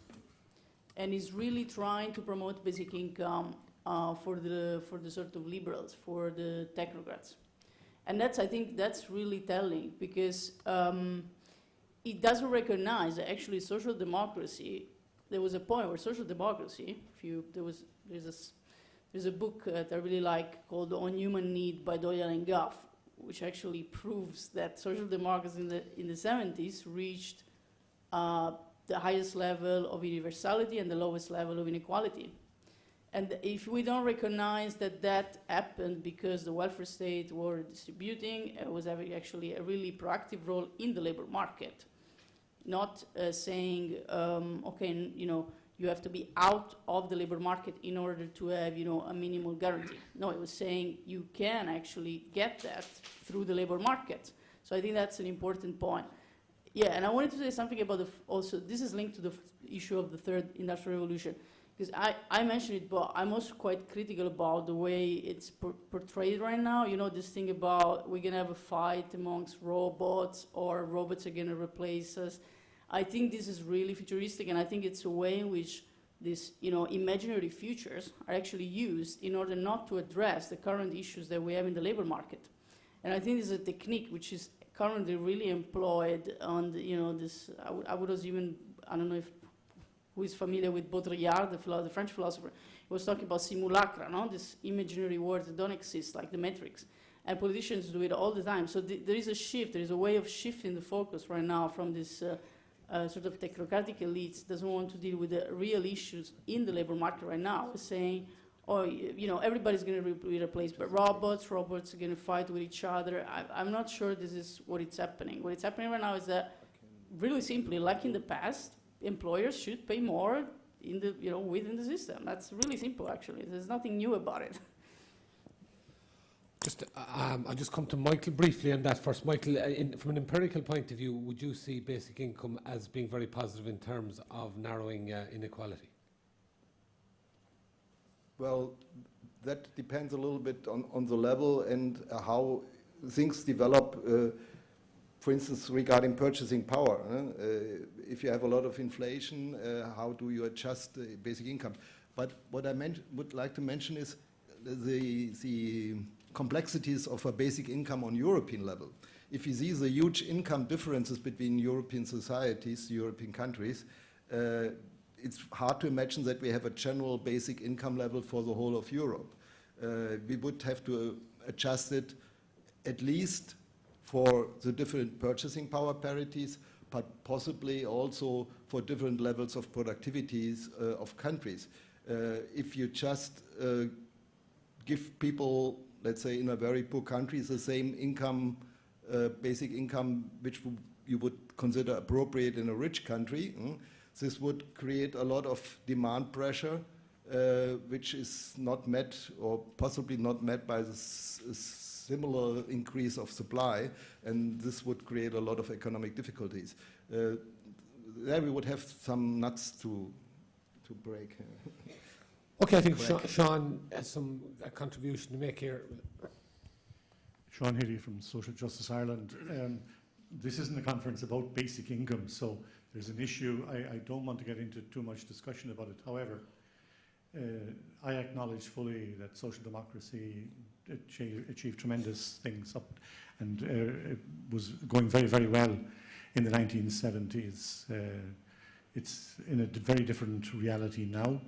and he's really trying to promote basic income for the sort of liberals, for the technocrats, and I think that's really telling, because it doesn't recognize that actually social democracy. There was a point where social democracy, there's a book that I really like called On Human Need by Doyle and Goff, which actually proves that social democracy in the 70s reached the highest level of universality and the lowest level of inequality. And if we don't recognize that that happened because the welfare state were distributing, was having actually a really proactive role in the labor market, not saying, okay, you have to be out of the labor market in order to have, a minimal guarantee. No, it was saying you can actually get that through the labor market. So I think that's an important point. Yeah, and I wanted to say something about also, this is linked to the issue of the third industrial revolution, because I mentioned it, but I'm also quite critical about the way it's portrayed right now. This thing about we're going to have a fight amongst robots, or robots are going to replace us. I think this is really futuristic, and I think it's a way in which these, imaginary futures are actually used in order not to address the current issues that we have in the labor market. And I think this is a technique which is currently really employed on this. I don't know if who is familiar with Baudrillard, the French philosopher. He was talking about simulacra, this imaginary worlds that don't exist, like the Matrix. And politicians do it all the time. So there is a shift, there is a way of shifting the focus right now from this sort of technocratic elites doesn't want to deal with the real issues in the labor market right now. It's saying, everybody's going to be replaced by robots are going to fight with each other. I'm not sure this is what it's happening. What is happening right now is that, really simply, like in the past, employers should pay more within the system. That's really simple, actually. There's nothing new about it. I'll just come to Michael briefly on that first. Michael, from an empirical point of view, would you see basic income as being very positive in terms of narrowing inequality? Well, that depends a little bit on the level and how things develop, for instance, regarding purchasing power. If you have a lot of inflation, how do you adjust the basic income? But what I would like to mention is the complexities of a basic income on European level. If you see the huge income differences between European societies, European countries, it's hard to imagine that we have a general basic income level for the whole of Europe. We would have to adjust it at least for the different purchasing power parities, but possibly also for different levels of productivities of countries. If you just give people, let's say in a very poor country, the same income, basic income, which you would consider appropriate in a rich country, this would create a lot of demand pressure, which is not met or possibly not met by the similar increase of supply, and this would create a lot of economic difficulties. There we would have some nuts to break. Okay, I think Sean has a contribution to make here. Sean Healy from Social Justice Ireland. This isn't a conference about basic income, so there's an issue. I don't want to get into too much discussion about it. However, I acknowledge fully that social democracy achieved tremendous things up, and it was going very, very well in the 1970s. It's in a very different reality now.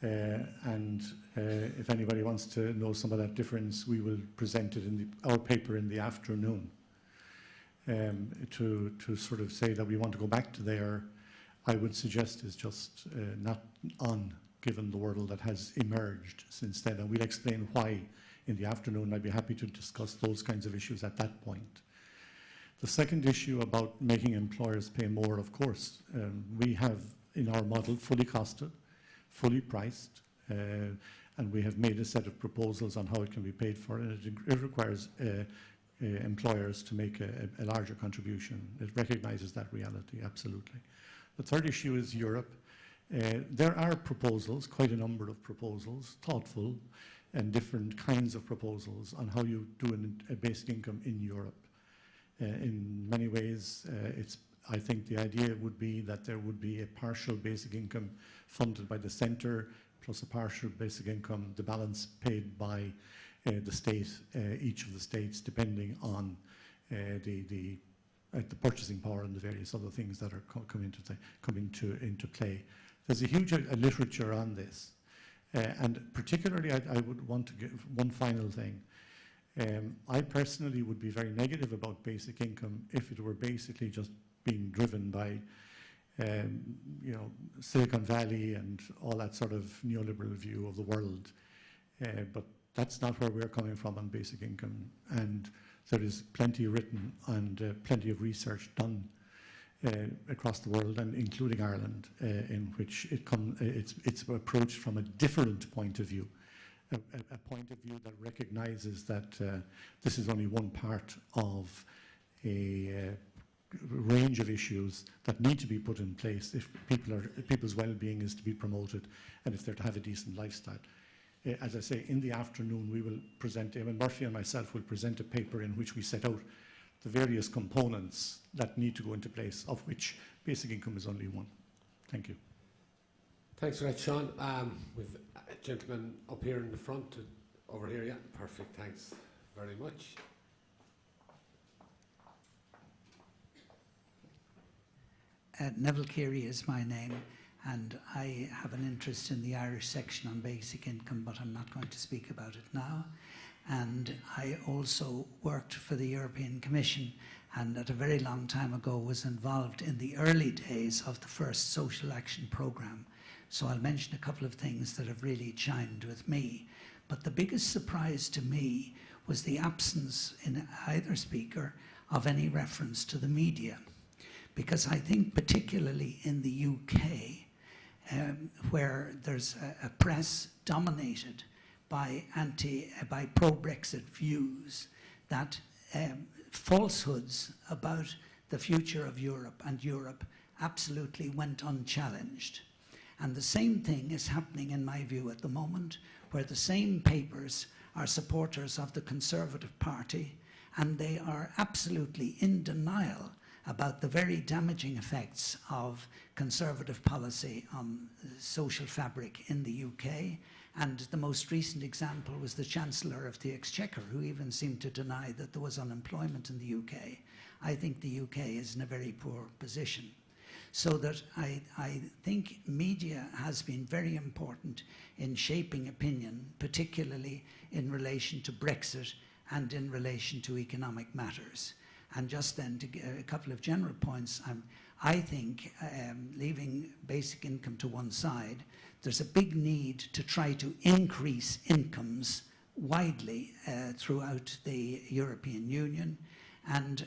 And if anybody wants to know some of that difference, we will present it in our paper in the afternoon. To sort of say that we want to go back to there, I would suggest is just not on, given the world that has emerged since then. And we'll explain why in the afternoon. I'd be happy to discuss those kinds of issues at that point. The second issue about making employers pay more, of course, we have in our model fully costed, fully priced, and and we have made a set of proposals on how it can be paid for, and it requires employers to make a larger contribution. It recognises that reality, absolutely. The third issue is Europe. There are proposals, quite a number of proposals, thoughtful and different kinds of proposals on how you do a basic income in Europe. In many ways, I think the idea would be that there would be a partial basic income funded by the centre, plus a partial basic income, the balance paid by the state, each of the states, depending on the purchasing power and the various other things that are coming into play. There's a huge literature on this, and particularly I would want to give one final thing. I personally would be very negative about basic income if it were basically just being driven by Silicon Valley and all that sort of neoliberal view of the world. But that's not where we're coming from on basic income, and there is plenty written and plenty of research done across the world, and including Ireland, in which it's approached from a different point of view, a point of view that recognises that this is only one part of a range of issues that need to be put in place if people's well-being is to be promoted and if they're to have a decent lifestyle. As I say, in the afternoon we will present, Eamon Murphy and myself will present a paper in which we set out the various components that need to go into place, of which basic income is only one. Thank you. Thanks for that, Sean. We've a gentleman up here in the front, over here, yeah, perfect, thanks very much. Neville Carey is my name, and I have an interest in the Irish section on basic income, but I'm not going to speak about it now. And I also worked for the European Commission, and at a very long time ago was involved in the early days of the first social action programme. So I'll mention a couple of things that have really chimed with me. But the biggest surprise to me was the absence in either speaker of any reference to the media. Because I think particularly in the UK, where there's a press dominated by pro-Brexit views, that falsehoods about the future of Europe and Europe absolutely went unchallenged. And the same thing is happening, in my view, at the moment, where the same papers are supporters of the Conservative Party, and they are absolutely in denial about the very damaging effects of Conservative policy on the social fabric in the UK. And the most recent example was the Chancellor of the Exchequer, who even seemed to deny that there was unemployment in the UK. I think the UK is in a very poor position. So that I think media has been very important in shaping opinion, particularly in relation to Brexit and in relation to economic matters. And just then, to give a couple of general points, I think, leaving basic income to one side, there's a big need to try to increase incomes widely throughout the European Union. And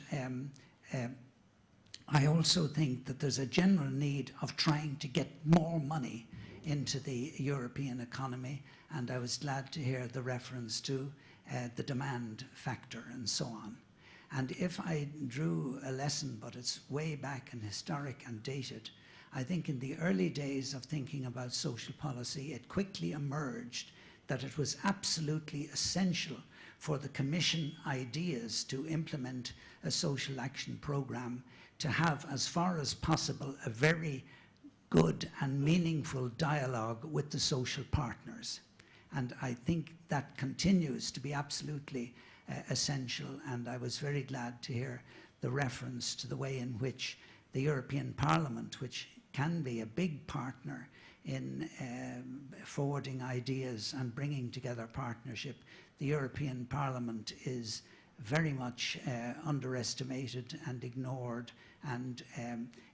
I also think that there's a general need of trying to get more money into the European economy. And I was glad to hear the reference to the demand factor and so on. And if I drew a lesson, but it's way back and historic and dated, I think in the early days of thinking about social policy, it quickly emerged that it was absolutely essential for the Commission ideas to implement a social action programme to have, as far as possible, a very good and meaningful dialogue with the social partners. And I think that continues to be absolutely essential, and I was very glad to hear the reference to the way in which the European Parliament, which can be a big partner in forwarding ideas and bringing together partnership, the European Parliament is very much underestimated and ignored, and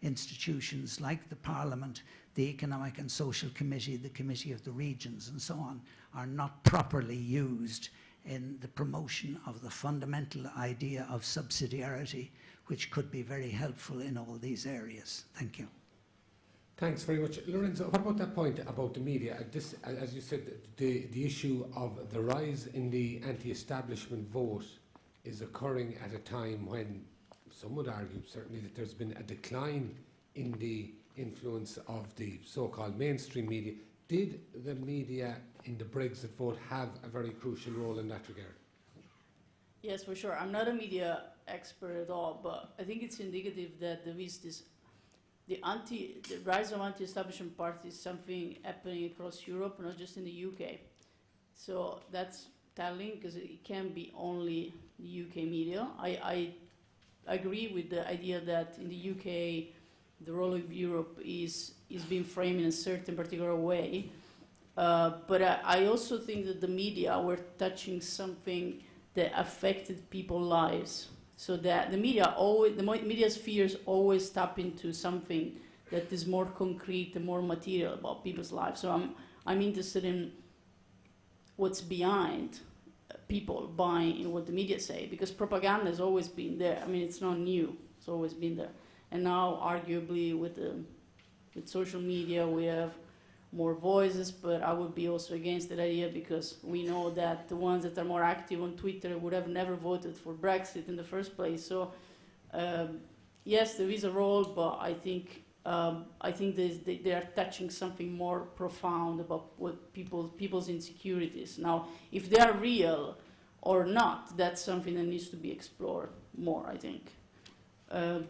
institutions like the Parliament, the Economic and Social Committee, the Committee of the Regions and so on, are not properly used in the promotion of the fundamental idea of subsidiarity, which could be very helpful in all these areas. Thank you. Thanks very much. Lorenzo, what about that point about the media? This, as you said, the issue of the rise in the anti-establishment vote is occurring at a time when some would argue, certainly, that there's been a decline in the influence of the so-called mainstream media. Did the media in the Brexit vote have a very crucial role in that regard? Yes, for sure. I'm not a media expert at all, but I think it's indicative that there is this, the rise of anti-establishment parties is something happening across Europe, not just in the UK. So that's telling, because it can't be only the UK media. I agree with the idea that in the UK, the role of Europe is being framed in a certain particular way. But I also think that the media were touching something that affected people's lives. So that the media spheres always tap into something that is more concrete and more material about people's lives. So I'm interested in what's behind people buying in what the media say, because propaganda has always been there. I mean, it's not new. It's always been there. And now, arguably, with social media, we have more voices, but I would be also against that idea, because we know that the ones that are more active on Twitter would have never voted for Brexit in the first place. So, yes, there is a role, but I think they are touching something more profound about what people's insecurities. Now, if they are real or not, that's something that needs to be explored more, I think.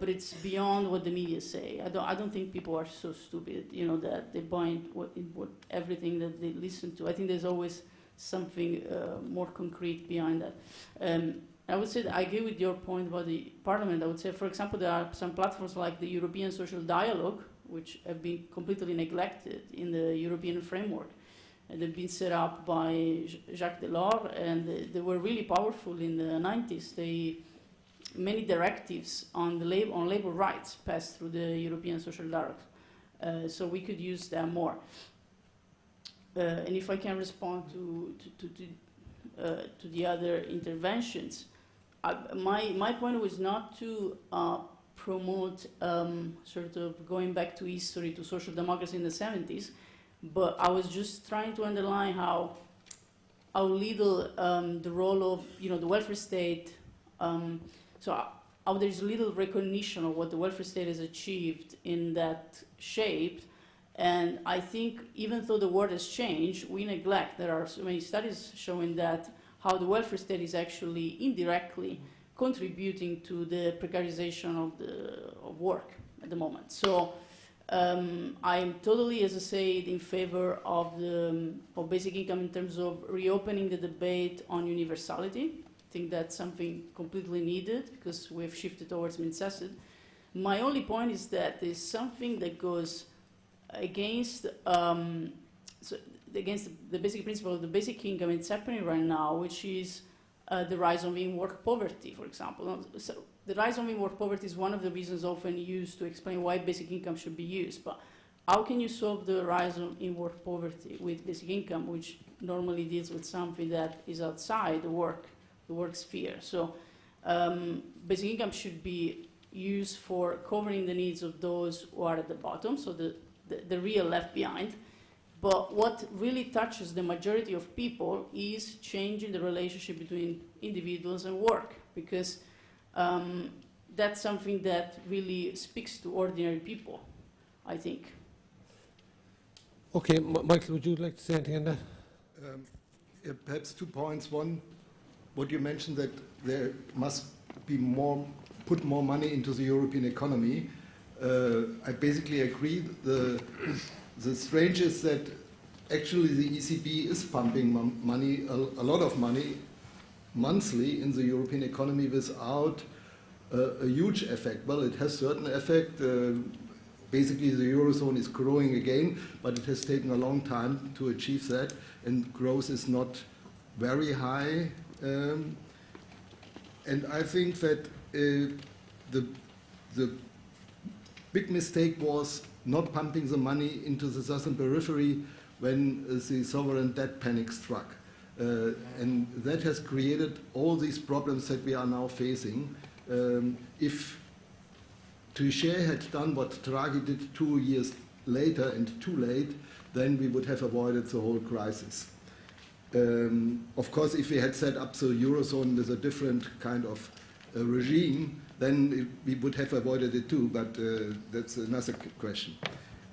But it's beyond what the media say. I don't think people are so stupid, that they buy what everything that they listen to. I think there's always something more concrete behind that. I would say that I agree with your point about the Parliament. I would say, for example, there are some platforms like the European Social Dialogue, which have been completely neglected in the European framework. And they've been set up by Jacques Delors, and they were really powerful in the 90s. Many directives on labor rights passed through the European Social Dialogue, so we could use them more. And if I can respond to the other interventions, my point was not to promote sort of going back to history, to social democracy in the 70s, but I was just trying to underline how little the role of the welfare state. So there's little recognition of what the welfare state has achieved in that shape. And I think even though the world has changed, we neglect. There are so many studies showing that how the welfare state is actually indirectly contributing to the precarization of work at the moment. So I'm totally, as I said, in favor of basic income in terms of reopening the debate on universality. I think that's something completely needed because we've shifted towards necessity. My only point is that there's something that goes against the basic principle of the basic income. It's happening right now, which is the rise of in-work poverty, for example. So the rise of in-work poverty is one of the reasons often used to explain why basic income should be used. But how can you solve the rise of in-work poverty with basic income, which normally deals with something that is outside the work sphere? So basic income should be used for covering the needs of those who are at the bottom, so the real left behind. But what really touches the majority of people is changing the relationship between individuals and work, because that's something that really speaks to ordinary people, I think. Okay, Michael, would you like to say anything on that? Perhaps 2 points. One, what you mentioned, that there must be put more money into the European economy. I basically agree. The strange is that actually the ECB is pumping money, a lot of money, monthly in the European economy without a huge effect. Well, it has certain effect. Basically, the Eurozone is growing again, but it has taken a long time to achieve that, and growth is not very high. And I think that the big mistake was not pumping the money into the southern periphery when the sovereign debt panic struck. And that has created all these problems that we are now facing. If Trichet had done what Draghi did 2 years later and too late, then we would have avoided the whole crisis. Of course, if we had set up the Eurozone with a different kind of regime, then we would have avoided it too, but that's another question.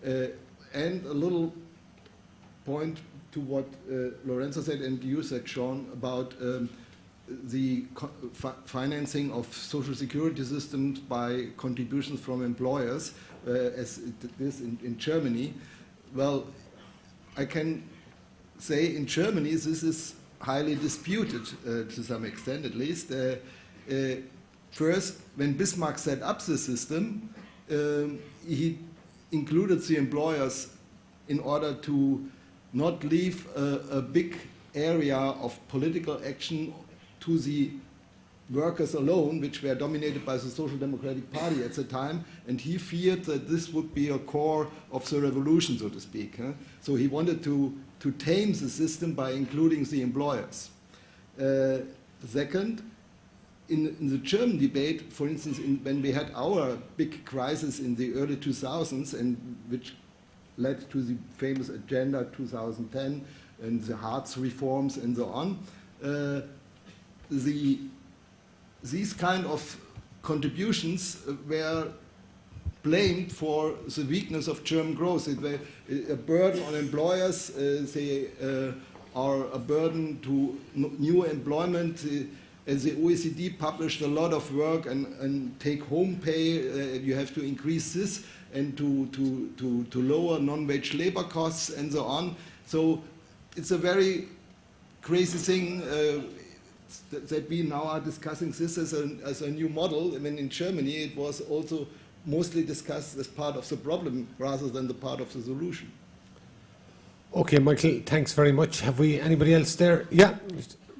And a little point to what Lorenza said and you said, Sean, about the financing of social security systems by contributions from employers, as it is in Germany. Well, I can say in Germany this is highly disputed to some extent, at least. First, when Bismarck set up the system, he included the employers in order to not leave a big area of political action to the workers alone, which were dominated by the Social Democratic Party at the time, and he feared that this would be a core of the revolution, so to speak. So he wanted to tame the system by including the employers. Second, in the German debate, for instance, when we had our big crisis in the early 2000s, and which led to the famous Agenda 2010 and the Hartz reforms and so on, these kind of contributions were blamed for the weakness of German growth. It was a burden on employers. They are a burden to new employment. As the OECD published a lot of work and take-home pay, you have to increase this and to lower non-wage labor costs and so on. So it's a very crazy thing that we now are discussing this as a new model. I mean, in Germany, it was also mostly discussed as part of the problem rather than the part of the solution. Okay, Michael, thanks very much. Have we anybody else there? Yeah.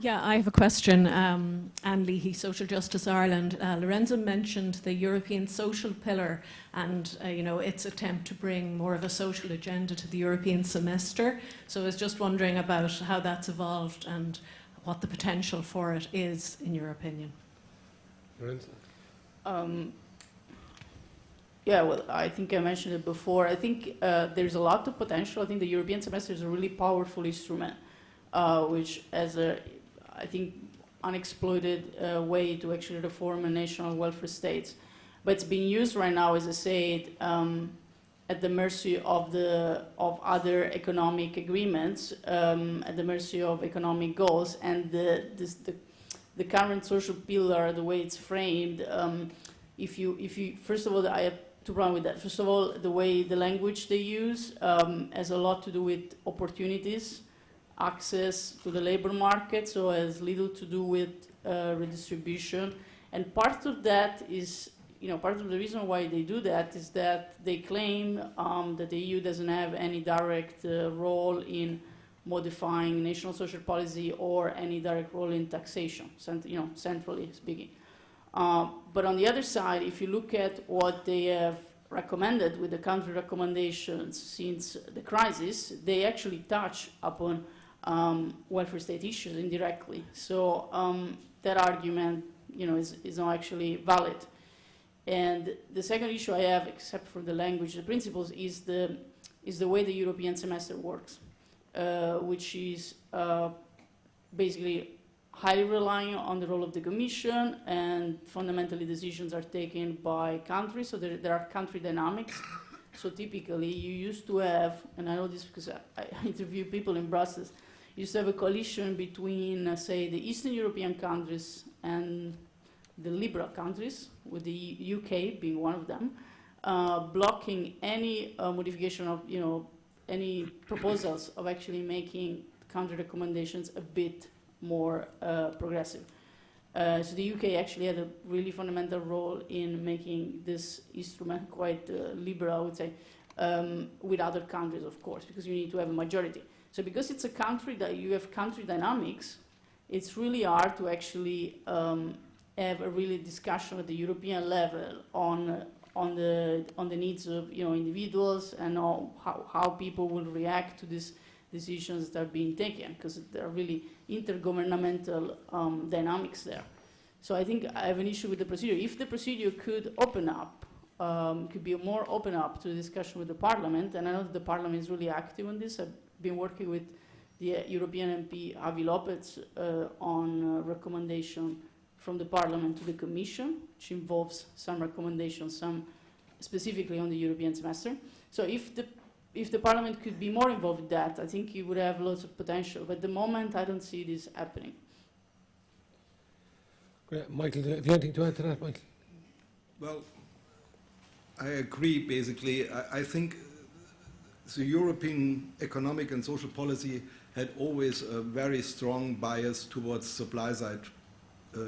Yeah, I have a question. Anne Leahy, Social Justice Ireland. Lorenza mentioned the European social pillar and its attempt to bring more of a social agenda to the European semester. So I was just wondering about how that's evolved and what the potential for it is, in your opinion. Lorenza? Yeah, well, I think I mentioned it before. I think there's a lot of potential. I think the European semester is a really powerful instrument, which has I think, unexploited way to actually reform a national welfare state. But it's being used right now, as I said, at the mercy of other economic agreements, at the mercy of economic goals, and the current social pillar, the way it's framed. If you first of all, I have two problems with that. First of all, the way the language they use has a lot to do with opportunities. Access to the labor market, so has little to do with redistribution. And part of that is, part of the reason why they do that is that they claim that the EU doesn't have any direct role in modifying national social policy or any direct role in taxation, centrally speaking. But on the other side, if you look at what they have recommended with the country recommendations since the crisis, they actually touch upon welfare state issues indirectly. So that argument, is not actually valid. And the second issue I have, except for the language, the principles, is the way the European semester works, which is basically highly relying on the role of the Commission, and fundamentally decisions are taken by countries. So there are country dynamics. So typically, you used to have, and I know this because I interview people in Brussels, you used to have a coalition between, say, the Eastern European countries and the liberal countries, with the UK being one of them, blocking any modification of, any proposals of actually making country recommendations a bit more progressive. So the UK actually had a really fundamental role in making this instrument quite liberal, I would say, with other countries, of course, because you need to have a majority. So because it's a country that you have country dynamics, it's really hard to actually have a really discussion at the European level on the needs of individuals and how people will react to these decisions that are being taken, because there are really intergovernmental dynamics there. So I think I have an issue with the procedure. If the procedure could open up could be more open up to discussion with the Parliament. And I know that the Parliament is really active on this. I've been working with the European MP Avi Lopez on recommendation from the Parliament to the Commission, which involves some recommendations, some specifically on the European semester. So if the Parliament could be more involved with that, I think you would have lots of potential. But at the moment, I don't see this happening. Great. Michael, have you anything to add to that, Michael? Well, I agree, basically. I think the European economic and social policy had always a very strong bias towards supply-side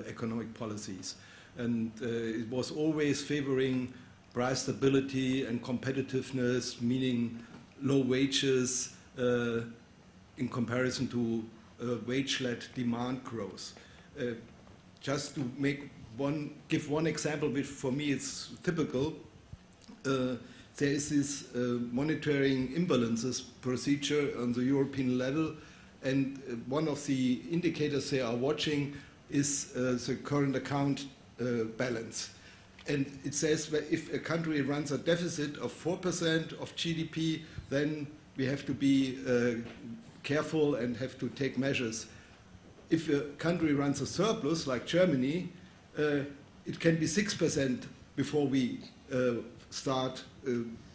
economic policies. And it was always favoring price stability and competitiveness, meaning low wages in comparison to wage-led demand growth. Just to give one example, which for me is typical, there is this monitoring imbalances procedure on the European level, and one of the indicators they are watching is the current account balance. And it says that if a country runs a deficit of 4% of GDP, then we have to be careful and have to take measures. If a country runs a surplus, like Germany, it can be 6% before we start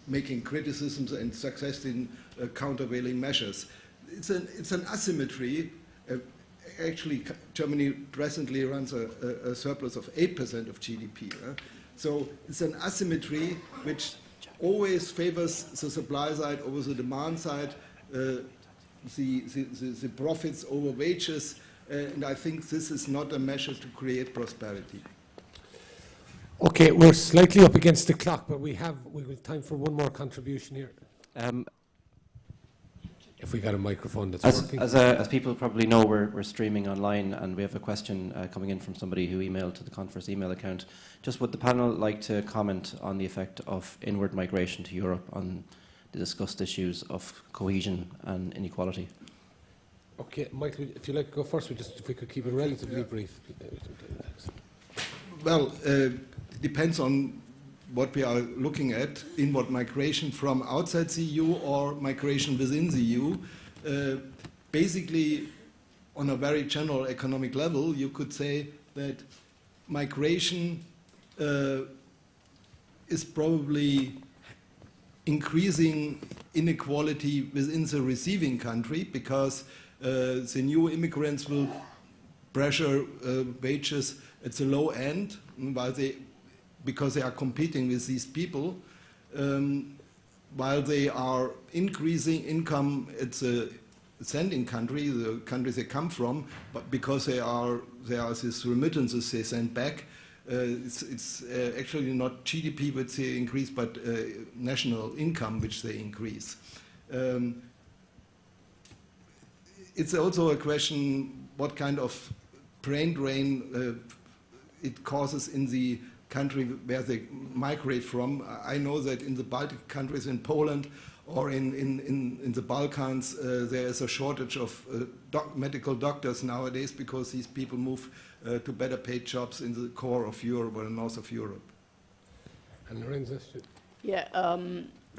making criticisms and success in countervailing measures. It's an asymmetry. Actually, Germany presently runs a surplus of 8% of GDP. So it's an asymmetry which always favors the supply side over the demand side, the profits over wages, and I think this is not a measure to create prosperity. Okay, we're slightly up against the clock, but we have time for one more contribution here. If we got a microphone that's working. As people probably know, we're streaming online, and we have a question coming in from somebody who emailed to the conference email account. Just would the panel like to comment on the effect of inward migration to Europe on the discussed issues of cohesion and inequality? Okay, Michael, if you'd like to go first, if we could keep it relatively brief. Well, it depends on what we are looking at, inward migration from outside the EU or migration within the EU. Basically, on a very general economic level, you could say that migration is probably increasing inequality within the receiving country, because the new immigrants will pressure wages at the low end, because they are competing with these people, while they are increasing income at the sending country, the countries they come from, but because there are these remittances they send back, it's actually not GDP which they increase, but national income which they increase. It's also a question what kind of brain drain it causes in the country where they migrate from. I know that in the Baltic countries, in Poland or in the Balkans, there is a shortage of medical doctors nowadays, because these people move to better paid jobs in the core of Europe or the north of Europe. And Lorenza? Yeah,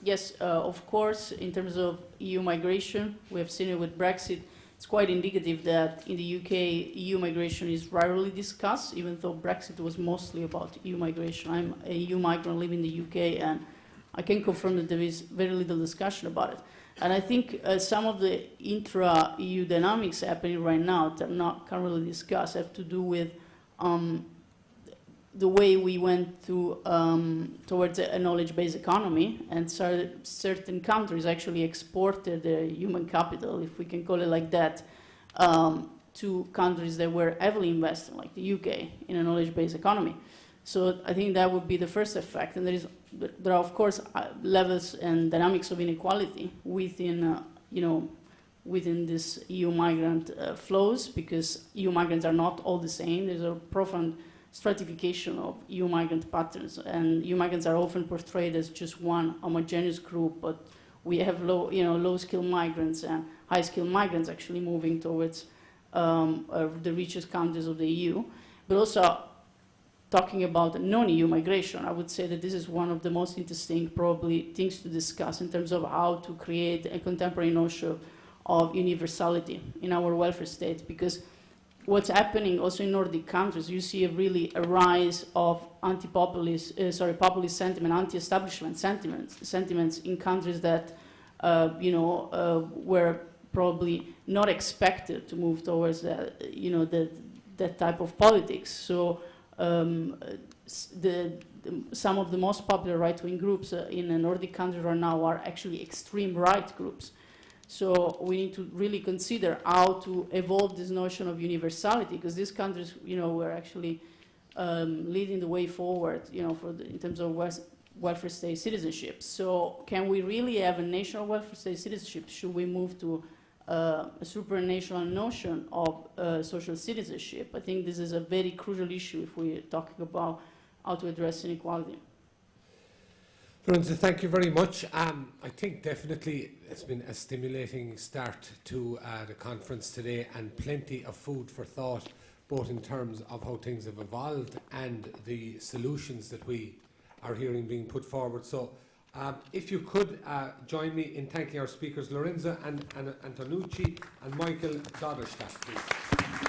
yes, of course, in terms of EU migration, we have seen it with Brexit. It's quite indicative that in the UK, EU migration is rarely discussed, even though Brexit was mostly about EU migration. I'm a EU migrant living in the UK, and I can confirm that there is very little discussion about it. And I think some of the intra-EU dynamics happening right now that are not currently discussed have to do with the way we went through towards a knowledge-based economy, and certain countries actually exported their human capital, if we can call it like that, to countries that were heavily invested, like the UK, in a knowledge-based economy. So I think that would be the first effect. And there are of course levels and dynamics of inequality within, within this EU migrant flows, because EU migrants are not all the same. There's a profound stratification of EU migrant patterns, and EU migrants are often portrayed as just one homogeneous group, but we have low-skilled migrants and high-skilled migrants actually moving towards the richest countries of the EU. But also, talking about non-EU migration, I would say that this is one of the most interesting, probably, things to discuss in terms of how to create a contemporary notion of universality in our welfare state. Because what's happening also in Nordic countries, you see a rise of anti-populist, populist sentiment, anti-establishment sentiments in countries that, were probably not expected to move towards that type of politics. So some of the most popular right-wing groups in the Nordic countries right now are actually extreme right groups. So we need to really consider how to evolve this notion of universality, because these countries, were actually leading the way forward, in terms of welfare state citizenship. So can we really have a national welfare state citizenship? Should we move to a supranational notion of social citizenship? I think this is a very crucial issue if we're talking about how to address inequality. Lorenza, thank you very much. I think definitely it's been a stimulating start to the conference today, and plenty of food for thought, both in terms of how things have evolved and the solutions that we are hearing being put forward. So if you could join me in thanking our speakers, Lorenza Antonucci and Michael Dauderstadt, please.